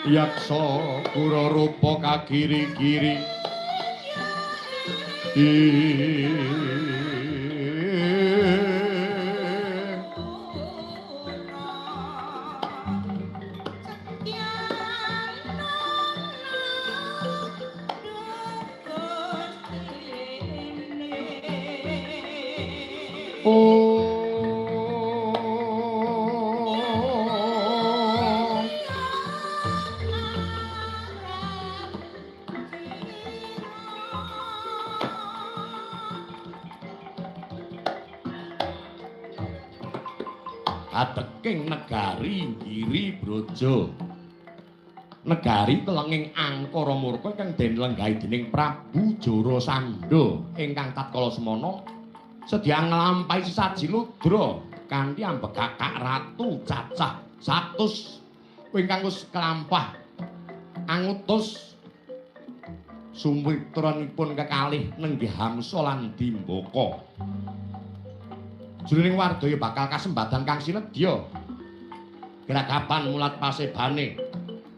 B: Yaksa pura rupa kagiri-giri ateking negari Giri Brojo. Negari telenging Angkara Murka kang den lenggahi dening Prabu Jarasandha ingkang tatkala semana sedya nglampahi sesaji ludra kanthi ambekakak ratu cacah 100 ingkang wis kelampah angutus sumitranipun kekalih nenggih Hamsa lan Dimbaka. Jroning Wardaya bakal kasembadan kang sinedya. Gragapan mulat pasebane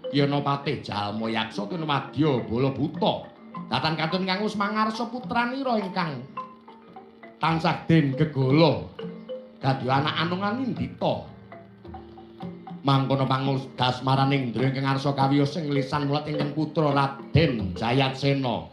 B: Yanapati Jalma Yaksa Tinamadya Bala Buta. Datan katun kang wis mangarsa putranira ingkang tansah den gegala dadi anak anungan Indita. Mangkono pangurdas marang Indra ingkang ngarsa kawiyos sing lisan mulat ingkang putra Raden Jayatsena.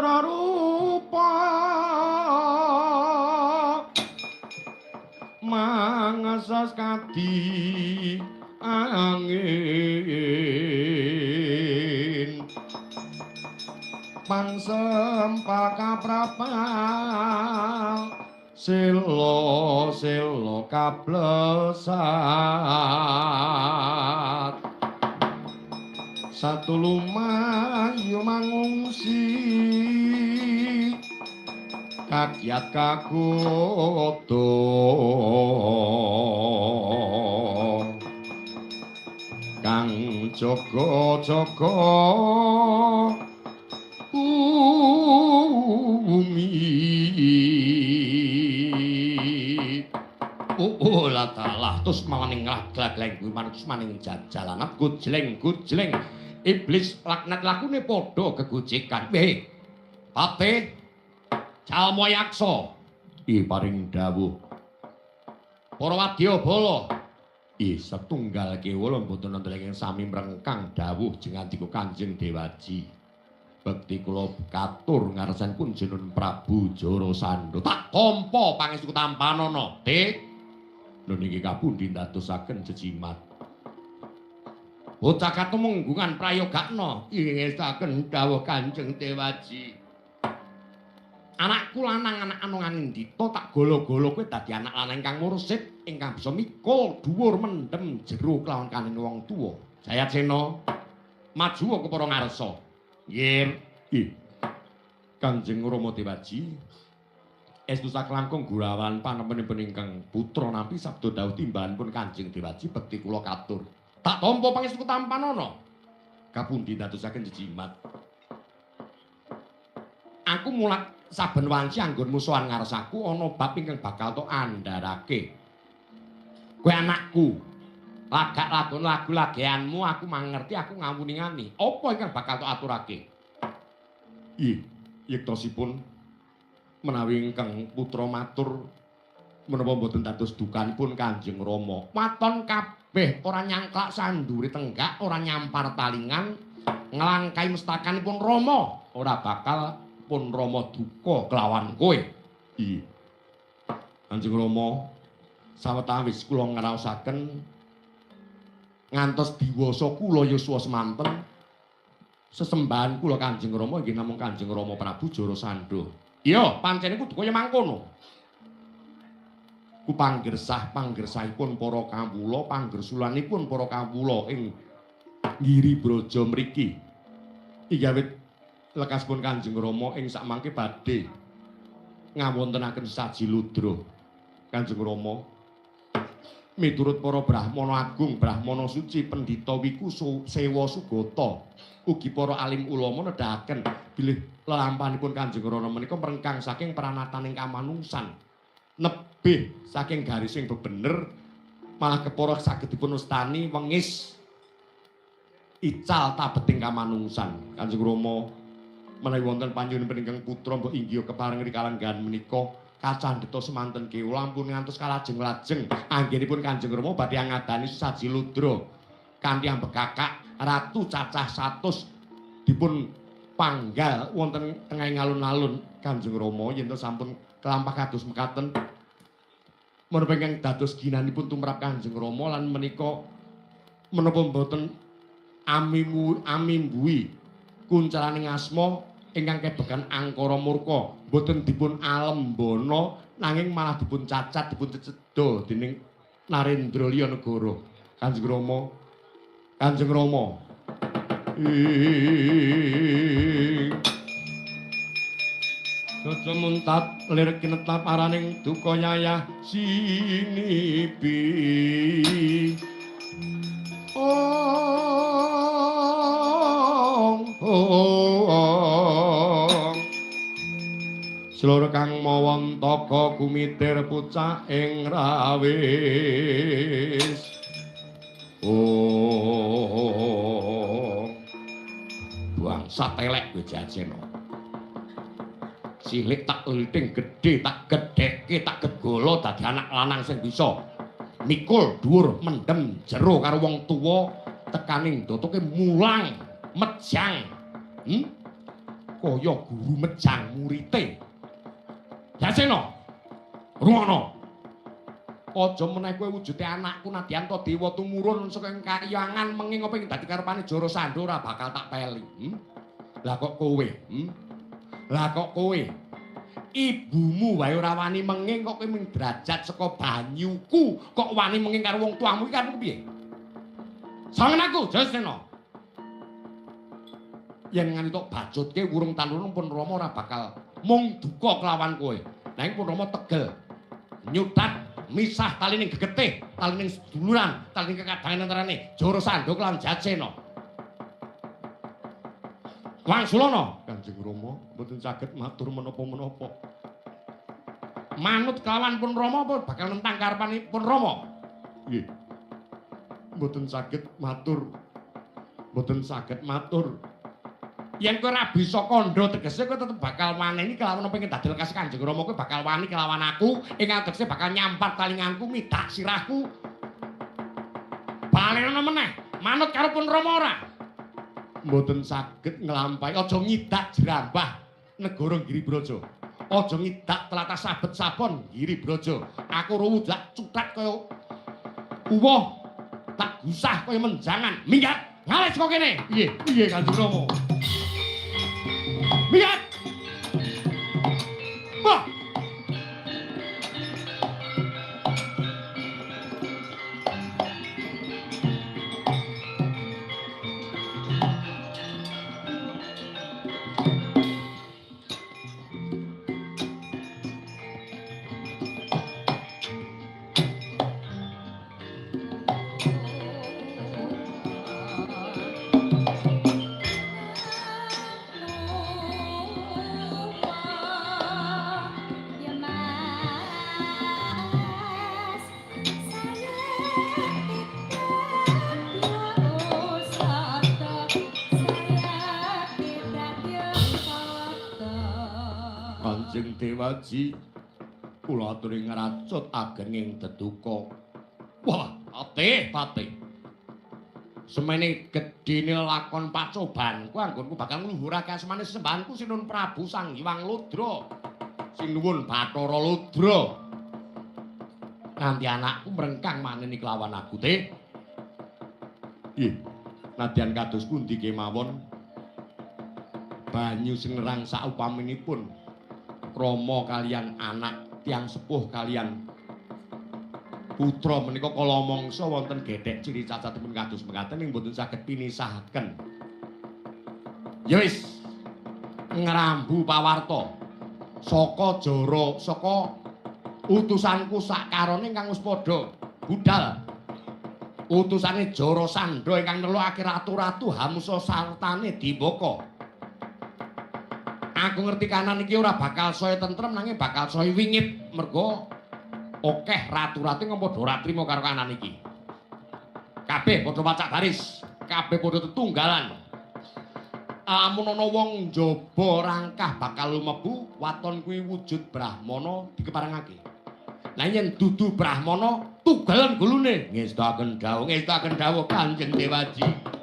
B: ora rupa mangasas kadi angin pangsempaka prapal selo kablesat satu lumayu mangungsi kakiat kagoto kang jaga-jaga lah talah terus maning glaglang kuwi manut maning jajalanat gujleng iblis laknat lakune padha gegojekan weh pate Jalma yaksa paring dawuh para wadya bala setunggal kewala mboten wonten ing sami mrengkang dawuh jengandika Kanjeng Dewaji bekti kula katur ngaresanipun jenengan Prabu Jarasandha tak tampa pangestu tampanana dik lho niki kapundi ndadosaken jejimat bocah katumenggungan prayogakna ingestaken dawuh Kanjeng Dewaji anakku lanang anak anu ngandita tak golo-golo kowe dadi anak lanang ingkang mursid ingkang bisa mikul dhuwur mendem jero kelawan kanin wong tuwa Jayacena maju ke para ngarsa nggih Kanjeng Rama Dewaji estu saklangkung gurawan panempenipun ingkang putra nampi sabda dawuh timbalanipun Kanjeng Dewaji bekti kula katur tak tampa pangestu tampanana kapundi dadosaken jejimat aku mulat saben wanci anggon musuhan ngarsaku ana bab ingkang bakal tok andharake kowe anakku lagak lakon lagu lageanmu aku mangerti aku ngawuni-ngani apa ingkang bakal tok aturake yektosipun menawi ingkang putra matur menapa mboten dados dukanipun Kanjeng Rama waton kabeh ora nyangklak sandure tenggak ora nyampar talingan nglangkai mestakanipun Rama ora bakal pun Rama duka kelawan kowe Kanjeng Rama sawetawis kula ngraosaken ngantos diwasa kula yuswa semanten sesembahan kula Kanjeng Rama inggih namung Kanjeng Rama Prabu Jarasandha iya pancen kudu kaya mangkono ku panggersahipun para kawula panggersulanipun para kawula ing ngiri braja mriki igawit lekasipun Kanjeng Rama ing sakmangke badhe ngawontenaken sajiludra Kanjeng Rama miturut para brahmana agung brahmana suci pendhita wiku sewa sugata ugi para alim ulama nedahaken bilih lelampahanipun Kanjeng Rama menika mrengkang saking pranataning kamanungsan nebih saking garis sing bebener malah kepara saged dipun ustani wengis ical tabeting kamanungsan Kanjeng Rama menawi wonten panjenengan ingkang putra mbok inggih kepareng rikalenggan menika kacandheta semanten kewu lampun ngantos kalajeng-lajeng anggenipun Kanjeng Rama badhe ngadani sajiludra kanthi ambekakak ratu cacah 100 dipun panggal wonten tengahing alun-alun Kanjeng Rama yen sampun kelampah kados mekaten menapa ingkang dados ginanipun tumrap Kanjeng Rama lan menika menapa mboten amimbuhi kuncalaning asma ingkang kebekan angkara murka boten dipun alembana nanging malah dipun cacat dipun cecedha dening Narendra Liya Negara Kanjeng Rama Jaja muntat lirik kinetap araning duka nyayah sinipi Slur kang mawantaka kumitir pucak ing rawis bangsa telek kowe Jayacena cilik tak liting gedhe tak gedheke tak gegolo dadi anak lanang sing bisa mikul dhuwur mendem jero karo wong tuwa tekaning dotoke mulang mejang kaya guru mejang murite. Yasena, rungono. Aja meneh kowe wujude anakku nadyan to dewa tumurun saka ing kahyangan menging apa ing dadi karepane Jara Sandha ora bakal tak peli. Lah kok kowe? Lah kok kowe? Ibumu wae ora wani menging kok kowe ming derajat saka banyuku kok wani menging karo wong tuamu iki kan piye? Sangen aku, Jasena. Yen nganti tok bajutke wurung tanurung pun Rama ora bakal mung duka kelawan kowe. Nanging pun Rama tegel. Nyutat misah talining gegetih, talining seduluran, talining kekadangan antarane Jara Sandha lan Jasena. Wangsulana, Kanjeng Rama, mboten saged matur menapa-menapa. Manut kelawan pun Rama apa bakal nentang karepanipun Rama? Nggih. Mboten saged matur. Mboten saged matur. Yen kowe ora bisa kandha tegese kowe tetep bakal maneni kelawan apa ing dadel kas Kanjeng Rama kowe bakal wani kelawan aku ingkang tegese bakal nyampat talinganku midak sirahku. Balena meneh manut karo pun Rama ora? Mboten saged nglampahi aja ngidak jerambah negara Giribraja. Aja ngidak tlatah sabet sabon Giribraja. Aku ruwu dak cuthak kaya uwoh tak gusah kaya menjangan. Minggat ngales kok kene. Piye Kanjeng Rama? Minggat. Wah. Kanjeng Dewaji, kula aturi ngracut agenging deduka. Wah, patih. Semene gedhene lakon pacobanku anggonku bakal ngluhurake asmane sesembahanku Sinun Prabu Sang Hyang Ludra. Sinuwun Bathara Ludra. Nganti anakku mrengkang maneni kelawan aku teh. Nggih, nadyan kados pundi kemawon banyu sing nerang saupaminipun Rama kalian anak tiang sepuh kalian putra menika kala mangsa wonten gedhek ciri cacatipun kados mekaten ing boten saged pinisahaken. Ya wis ngrambu pawarta saka Jara saka utusanku sakarone ingkang wis padha budal. Utusane Jara Sandha ingkang nelukake ratu-ratu Hamsa sartane Dimbaka. Aku ngerti kanan iki ora bakal saya tentrem nanging bakal saya wingit mergo akeh ratu-ratu ngomong padha ora trima karo kanan iki. Kabeh padha pacak baris, kabeh padha tetunggalan. Amun ana wong njaba rangkah bakal lumebu, waton kuwi wujud Brahmana dikeparengake. Lah yen dudu Brahmana, tunggalan gulune. Ngestaken dawuh Kanjeng Dewaji.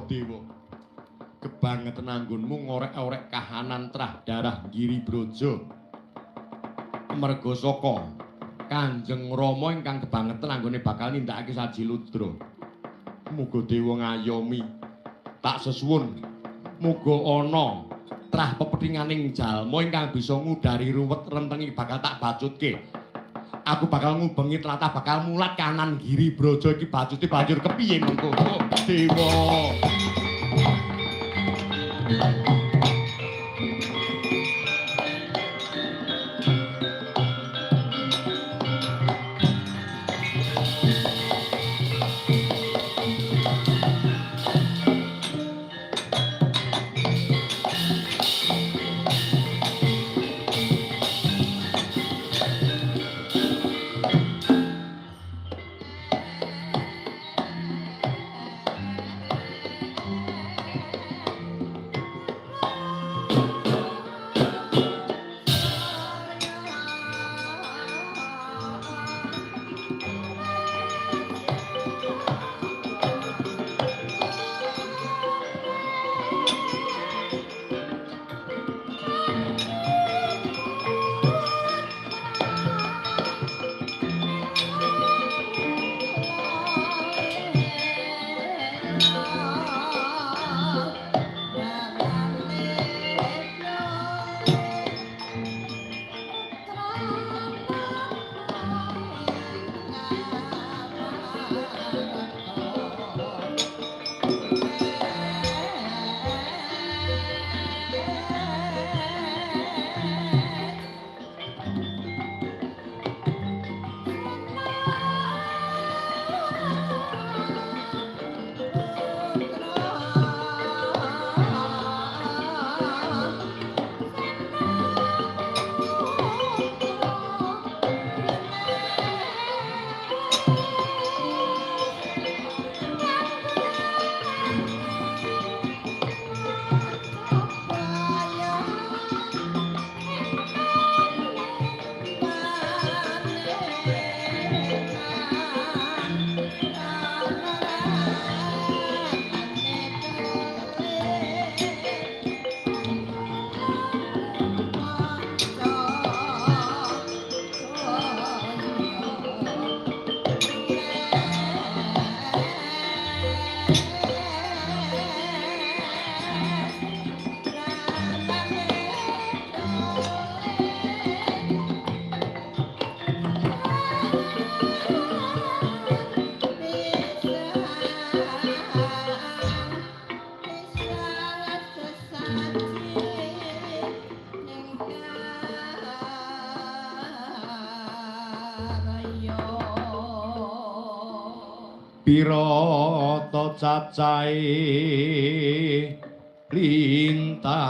B: Dewa, kebangetan anggonmu ngorek-orek kahanan trah darah Giribraja. amarga saka Kanjeng Rama ingkang kebangetan anggone bakal nindakake sajiludra. Muga dewa ngayomi. Tak sesuwun muga ana trah pepethinganing jalma ingkang bisa ngudari ruwet rentengi bakal tak bacutke. Aku bakal ngubengi tlatah bakal mulat kanan giri braja iki bacute banjur kepiye mengko dewa. Pira ta cacahe lintang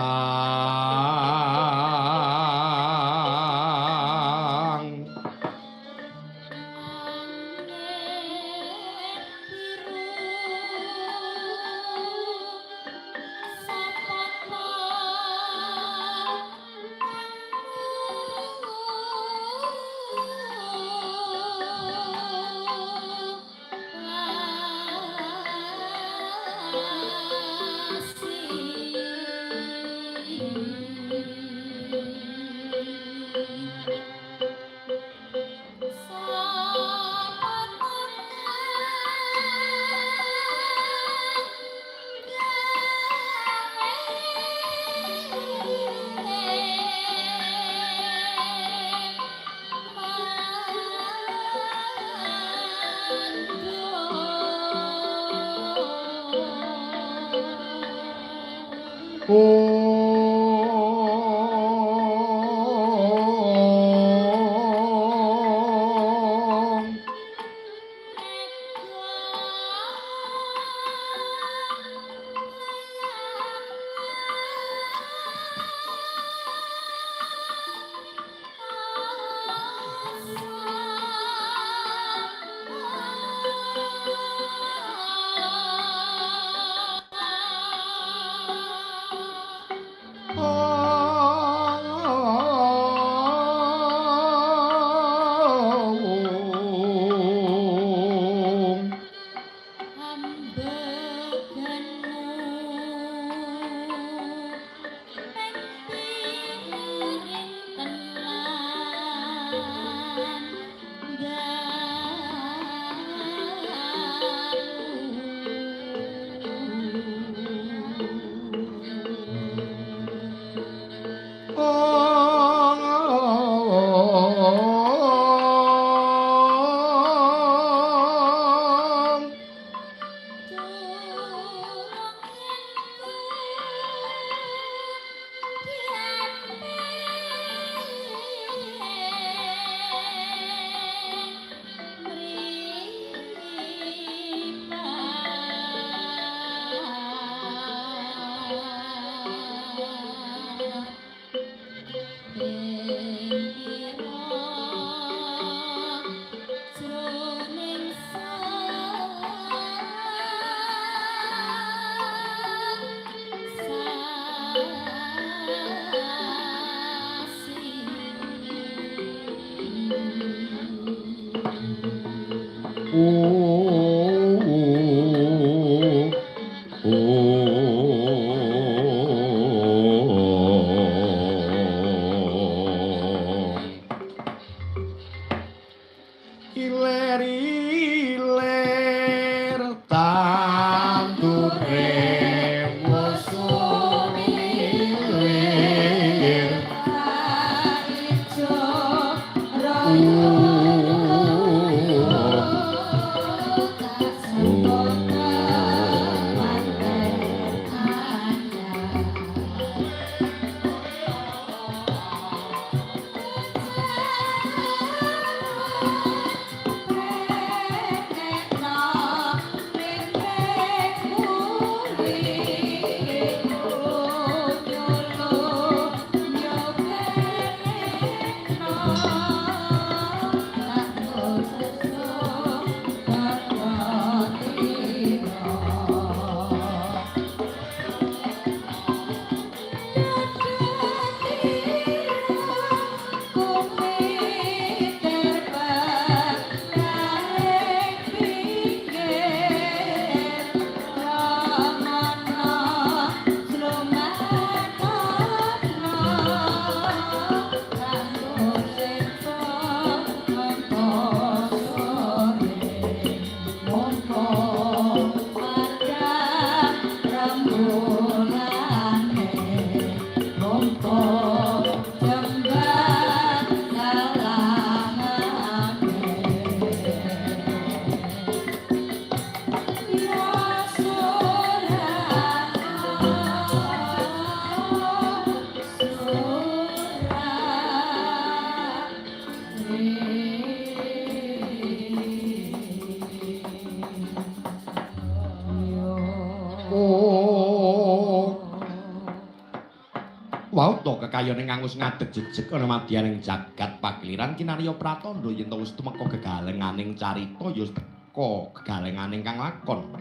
B: Kayane ngangus ngadeg jejeg ana madyaning jagat pagliran kinarya pratandha yen to wis tumeka gegalenganing carita ya teka gegalenganing kang lakon.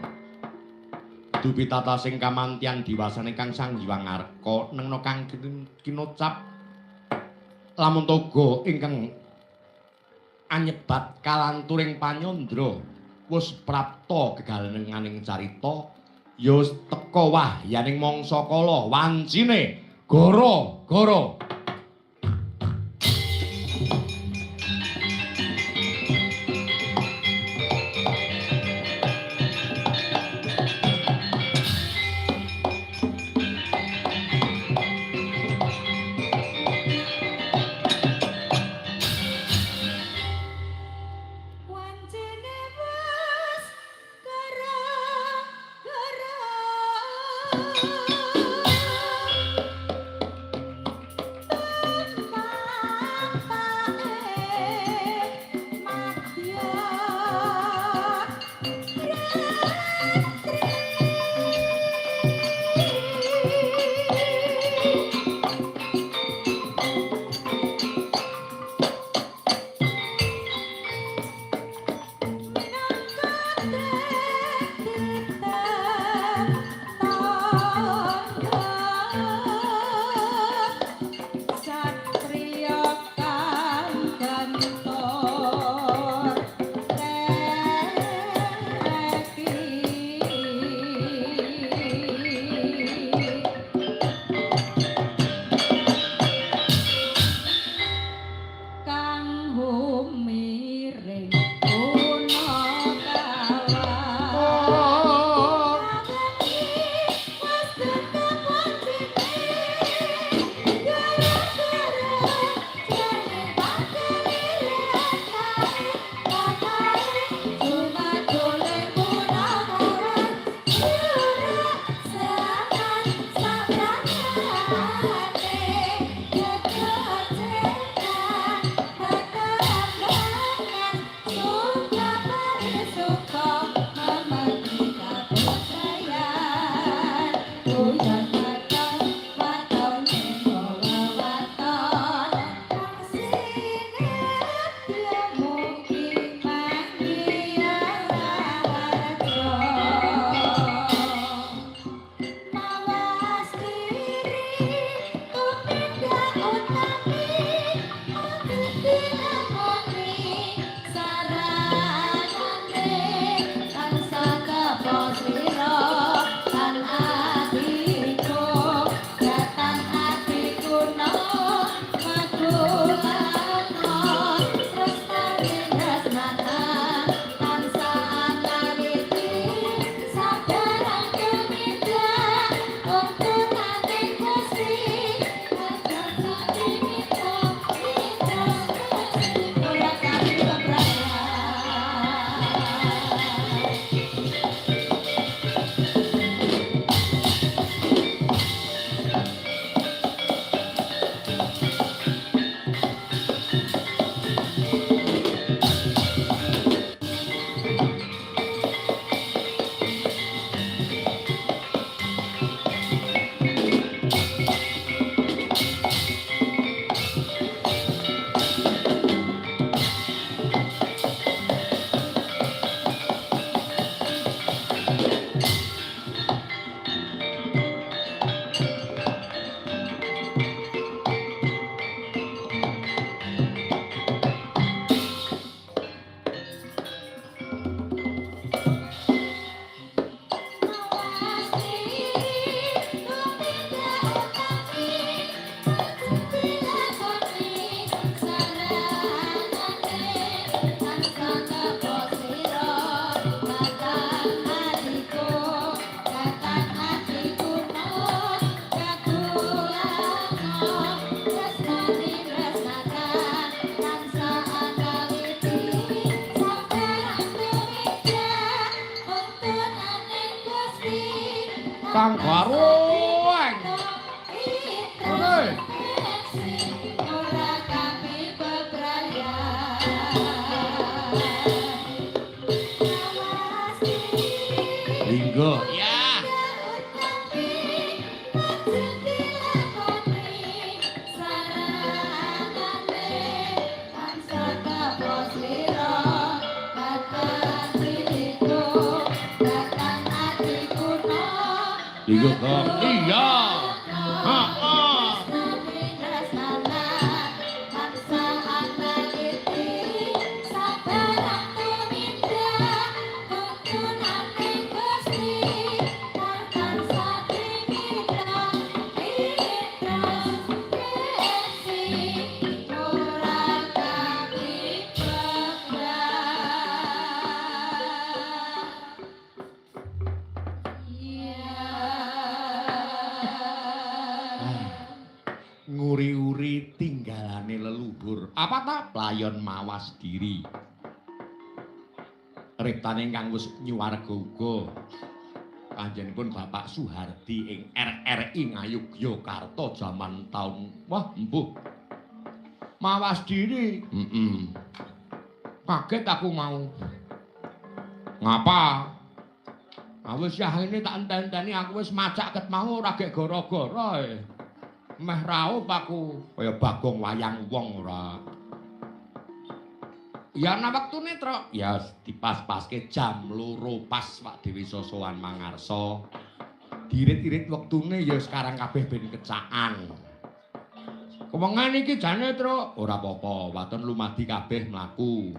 B: Dupi tata sing kamantian diwasane Kang Sang Hyang Arka nengna kang kinocap lamun toga ingkang anyebat kalanturing panyandra wis prapta gegalenganing carita ya wis teka wahyaning mangsa kala wancine Goro. Kang Garueng. Hei. Linggo. Ya. Linggo kok. Iya. Heeh. Nguri-uri tinggalane leluhur. Apa ta? Playon mawas diri. Riptane ingkang wis nyuwarga uga. Panjenenganipun Bapak Suhardi ing RRI Ngayogyakarta jaman taun embuh. Mawas diri. Kaget aku mau. Ngapa? Wis yahene tak enteni aku wis macak ket mau ora gek gara-gara. Meh raup aku kaya Bagong wayang wong ora. Ya ana wektune, Tru. Ya dipas-paske jam 2 pas Pak Dewi sosowan mangarsa. Dirit-irit wektune ya sekarang kabeh ben kecaan. Kewengan iki jane, Tru. Ora apa-apa, waton lumadi kabeh mlaku.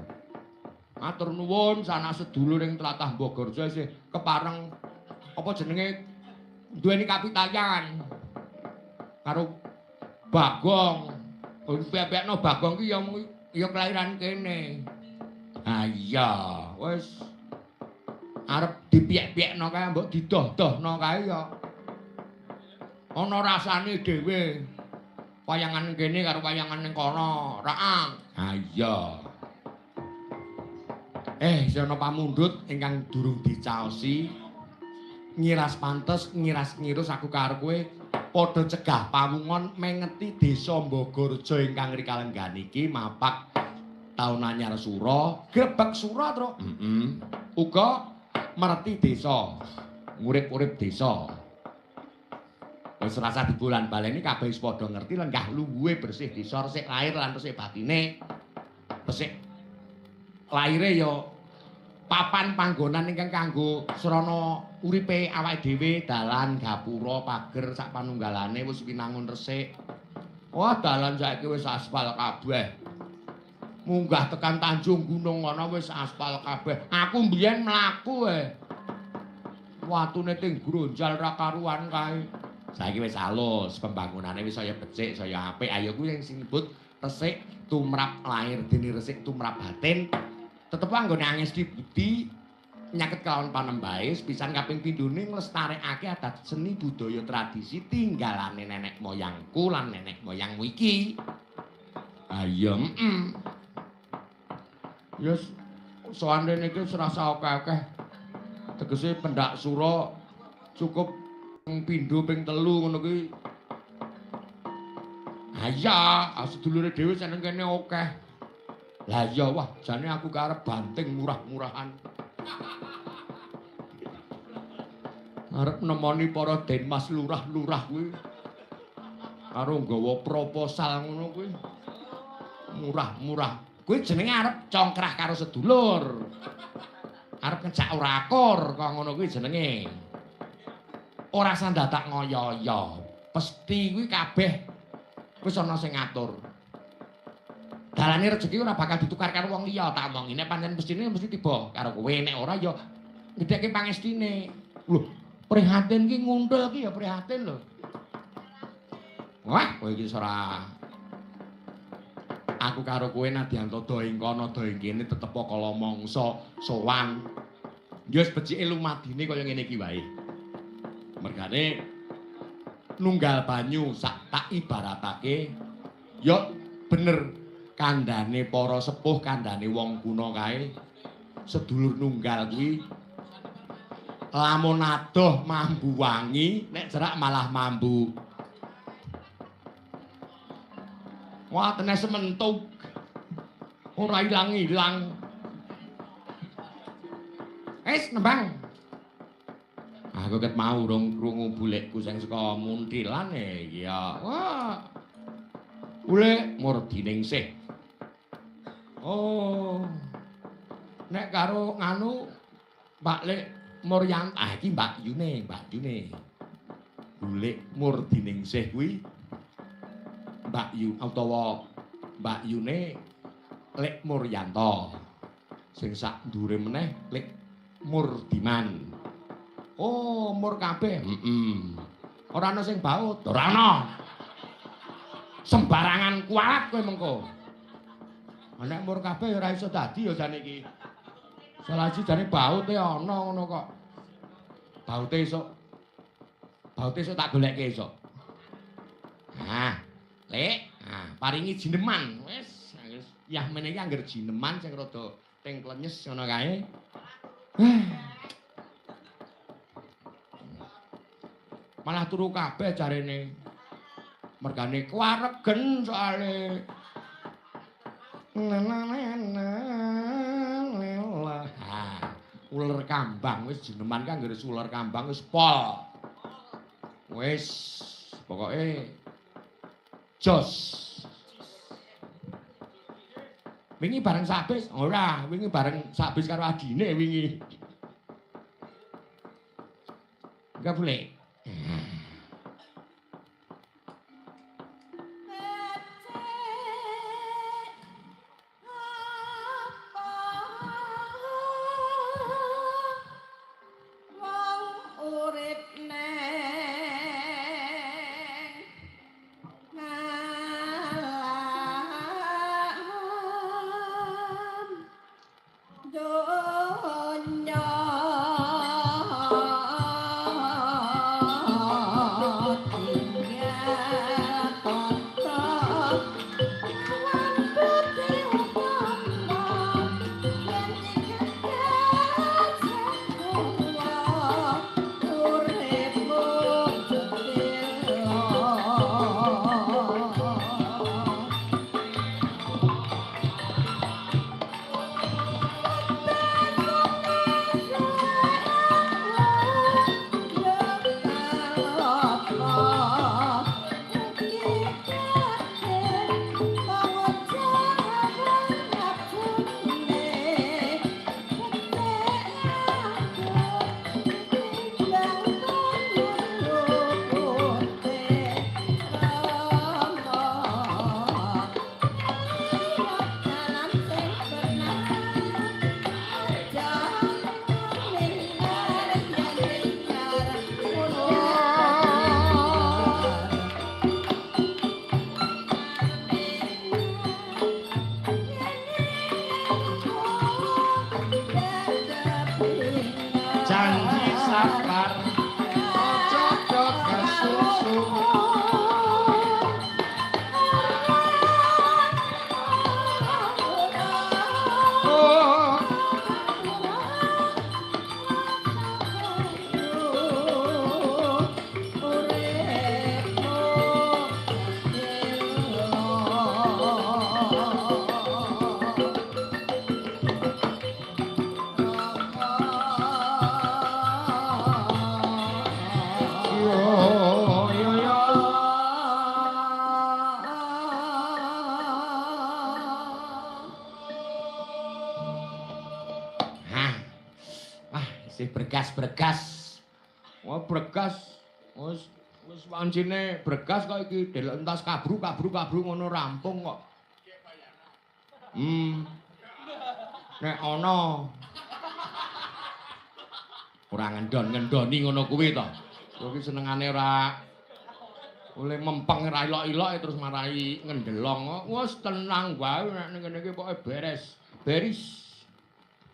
B: Matur nuwun sanak sedulur ing tlatah Bogorjo isih kepareng apa jenenge duweni kapitayan. Karo Bagong. Pepekno Bagong ki ya kelahiran kene. Ha iya, wis arep dipiyek-piyekno kae mbok didoh-dohno kae ya. Ana rasane dhewe. Wayangan kene karo wayangan ning kono, raang. Ha iya. Sena pamundhut ingkang durung dicaosi. Ngiras pantes, ngiras ngirus aku karo kowe padha cegah pawungon mengeti desa Mbogorjo ingkang rikalenggan iki mapak taun anyar sura, grebeg sura, Tru. Uga mereti desa, ngurip-urip desa. Wis rasa dibulan baleni kabeh wis padha ngerti lenggah luwuhe bersih desa, resik lair lan resik batine. Resik laire ya papan panggonan ingkang kanggo srana uripe awake dhewe, dalan, gapura, pager sak panunggalane wis pinangun resik. Wah, dalan saiki wis aspal kabeh. Munggah tekan Tanjung Gunung ana wis aspal kabeh. Aku mbiyen mlaku watune ting gronjal ra karuan kae. Saiki wis alus, pembangunane wis saya becik, saya apik. Ayo kuwi sing disebut resik tumrap lair dene resik tumrap batin. Tetep anggone anges di budi nyaket kelawan panembahe pisan kaping pindhone nglestarekake adat seni budaya tradisi tinggalane nenek moyangku lan nenek moyangmu iki. Ah iya, Yes, soane niki serasa akeh-akeh. Tegese pendak sura cukup pindho ping 3 ngono kuwi. Ah iya, sedulure dhewe seneng kene akeh. Lah iya wah, jane aku karep banting murah-murahan. Arep nemoni para denmas lurah-lurah kuwi. Karo nggawa proposal ngono kuwi. Murah-murah. Kuwi jenenge arep congkrah karo sedulur. Arep ngejak ora akur kok ngono kuwi jenenge. Ora sandadak ngoyo-oyo. Pesthi kuwi kabeh wis ana sing ngatur. Dalane rezeki ora bakal ditukar karo wong liya, tak omongi. Nek pancen mestine mesti tiba karo kowe, nek ora ya ngedhekke pangestine. Lho, prihatin ki nguntul ki ya prihatin lho. Wah, kowe iki ora. Aku karo kowe nadyanto do ing kono do ing kene tetep kala mangsa sowan. Ya wis becike lumadine kaya ngene iki wae. Mergane nunggal banyu sak tak ibaratake ya bener. Kandhane para sepuh, kandhane wong kuna kae sedulur nunggal kuwi Lamun adoh mambu wangi, nek cerak malah mambu. Wah, tenes sementuk. Ora ilang-ilang. Nembang. Aku ket mau urung krungu bulekku sing saka Muntilan iki ya. Wah. Bulek Murdiningsih. Oh. Nek karo nganu Mbak Lek Muryan, iki Mbak Yune. Bulek Murdiningsih kuwi Mbak Yu utawa Mbak Yune Lek Muryanto. Sing sak ndure meneh Lek Murdiman. Oh, mur kabeh. Ora ana sing baut, ora ana. Sembarangan kualat kowe mengko. Nek mur kabeh ora iso dadi ya jane iki. Salaji jane baute ana ngono kok. Baute esuk tak goleke esuk. Nah, Lek, paringi jineman. Wis, yah meneh iki angger jineman sing rada teng klenyes ngono kae. Malah turu kabeh jarene. Mergane kuwaregen soalé. Uler kambang wis jineman kan ngger uler kambang wis pol. Wis pokoke jos. Wingi bareng sabis? Ora, wingi bareng sabis karo adine wingi. Enggak boleh. Bergas. Wah, bergas. Wis wancine bergas kok iki delok entas kabru ngono rampung kok. Nek ana ora ngendoni ngono kuwi to. Kowe iki senengane ora oleh mempeng ra ilok-ilok terus marai ngendelong. Wes tenang wae nek ning kene iki pokoke beres. Beris.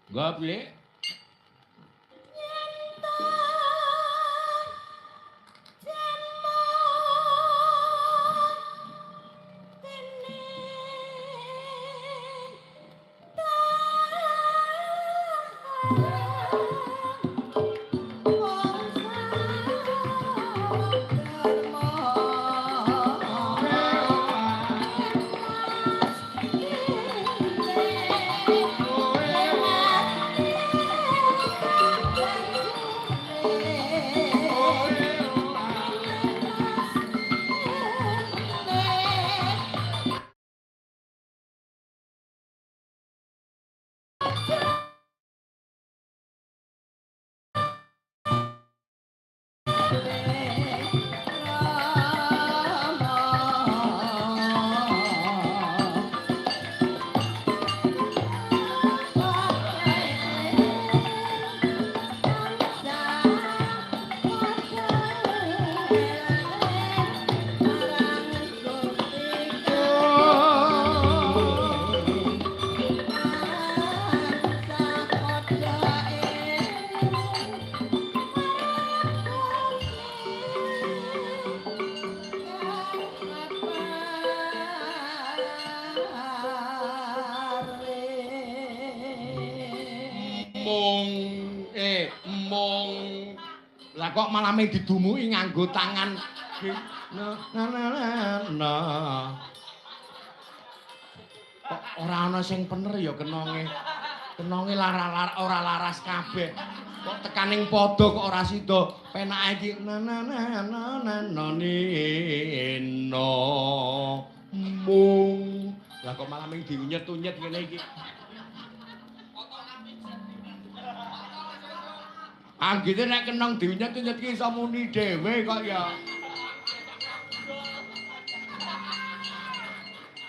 B: Enggak boleh. mung lah kok malah mung didumuki nganggo tangan kok ora ana sing bener ya kenonge ora laras kabeh kok tekaning padha kok ora sida penake iki mung lah kok malah mung diunyet-unyet ngene iki anggite nek kenong diunyet-unyet ki iso muni dhewe kok ya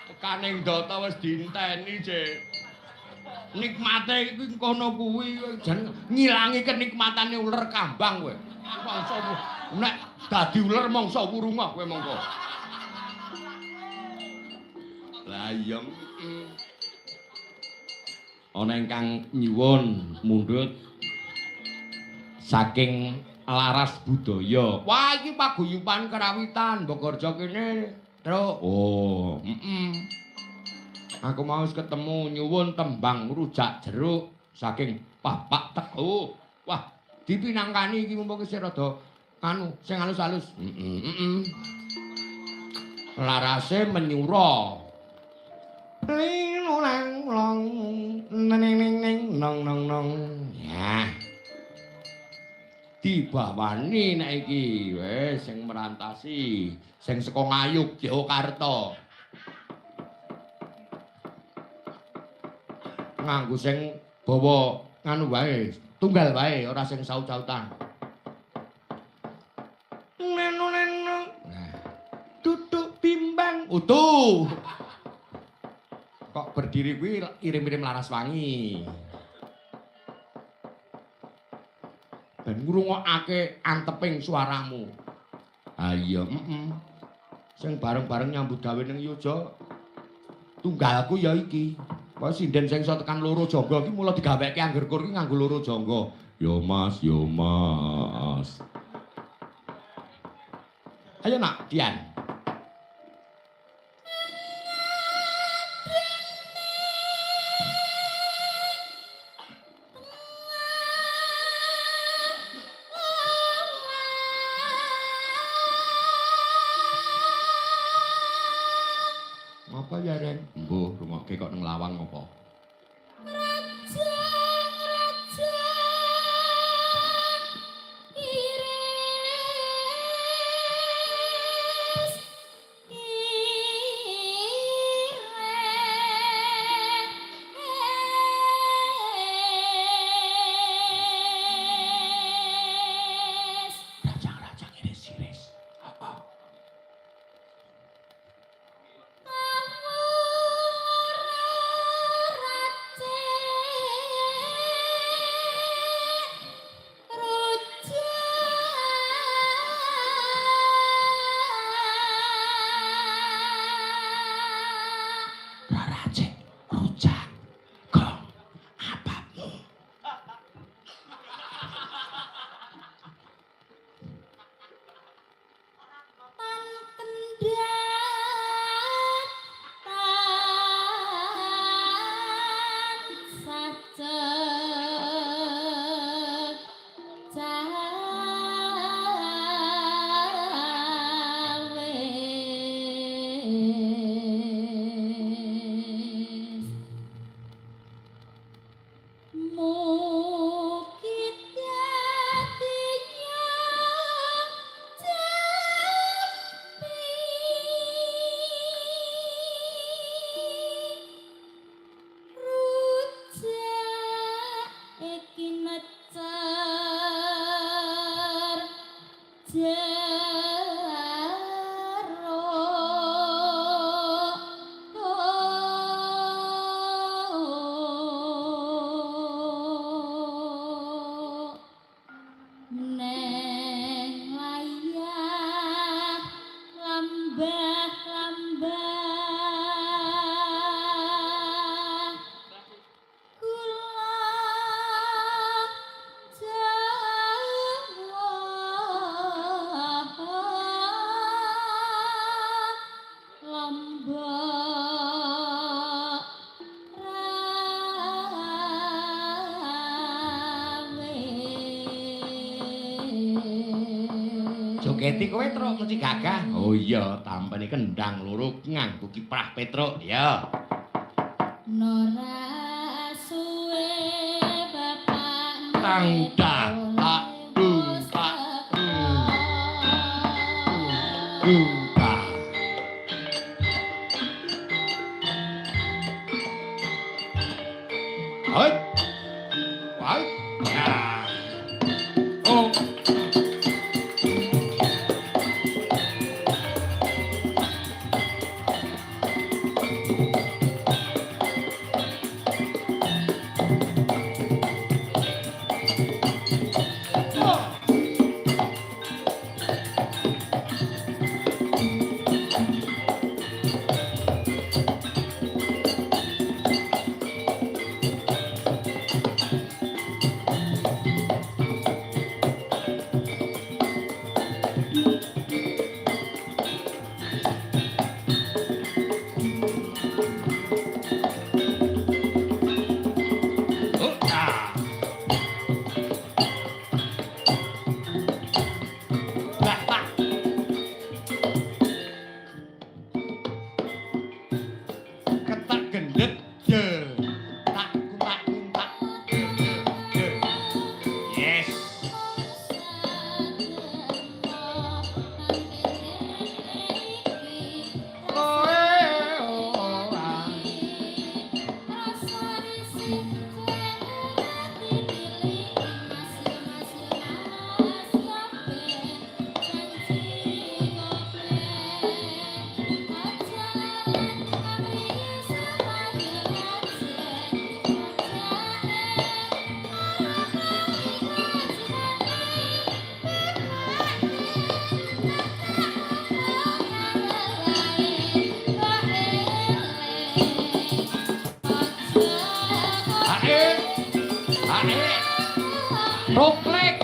B: tekaning ndata wis diinteni Cik nikmate iki kono kuwi jan ngilangi kenikmatane uler kambang kowe mongso nek dadi uler mongso wurunga kowe mongko lah iya ana ingkang nyuwun mundhut saking laras budaya wah iki paguyuban kerawitan Bogorjo kene terus oh aku mau ketemu nyuwun tembang rujak jeruk saking Bapak Teguh. Wah, dipinangkani iki mumpung isih rada anu sing halus-halus. Larase menyura. Linuleng long neng neng nong nong nong. Ya. Dibawani nek iki wis sing merantasi sing saka Ngayuk Yogyakarta. Nganggo sing bawa nganu wae, tunggal wae, ora sing saut-sautan. Neno. Nah, duduk bimbang utuh. Kok berdiri kuwi irim-irim laras wangi. Ben ngrungokake anteping suaramu. Ah iya, Sing bareng-bareng nyambut gawe ning Yoja. Tunggalku ya iki. Kok sinden sing iso tekan loro jangga iki mula digaweke angger kur iki nganggo loro jangga. Yo Mas. Ayo nak, Dian. Apa ya, Ren? Mbuh, rungokke kok nang lawang apa? jogeti kowe truk mesti gagah. Oh iya, tampane kendang loro nganggo kiprah Petruk. Ya.
C: Nora suwe bapak
B: Tangdah tak tak Hai. Hai. Ya. Oh. Ketak gendhet de. Tak kuntak-kuntak. De. Yes. Hae. Hae. Roklek.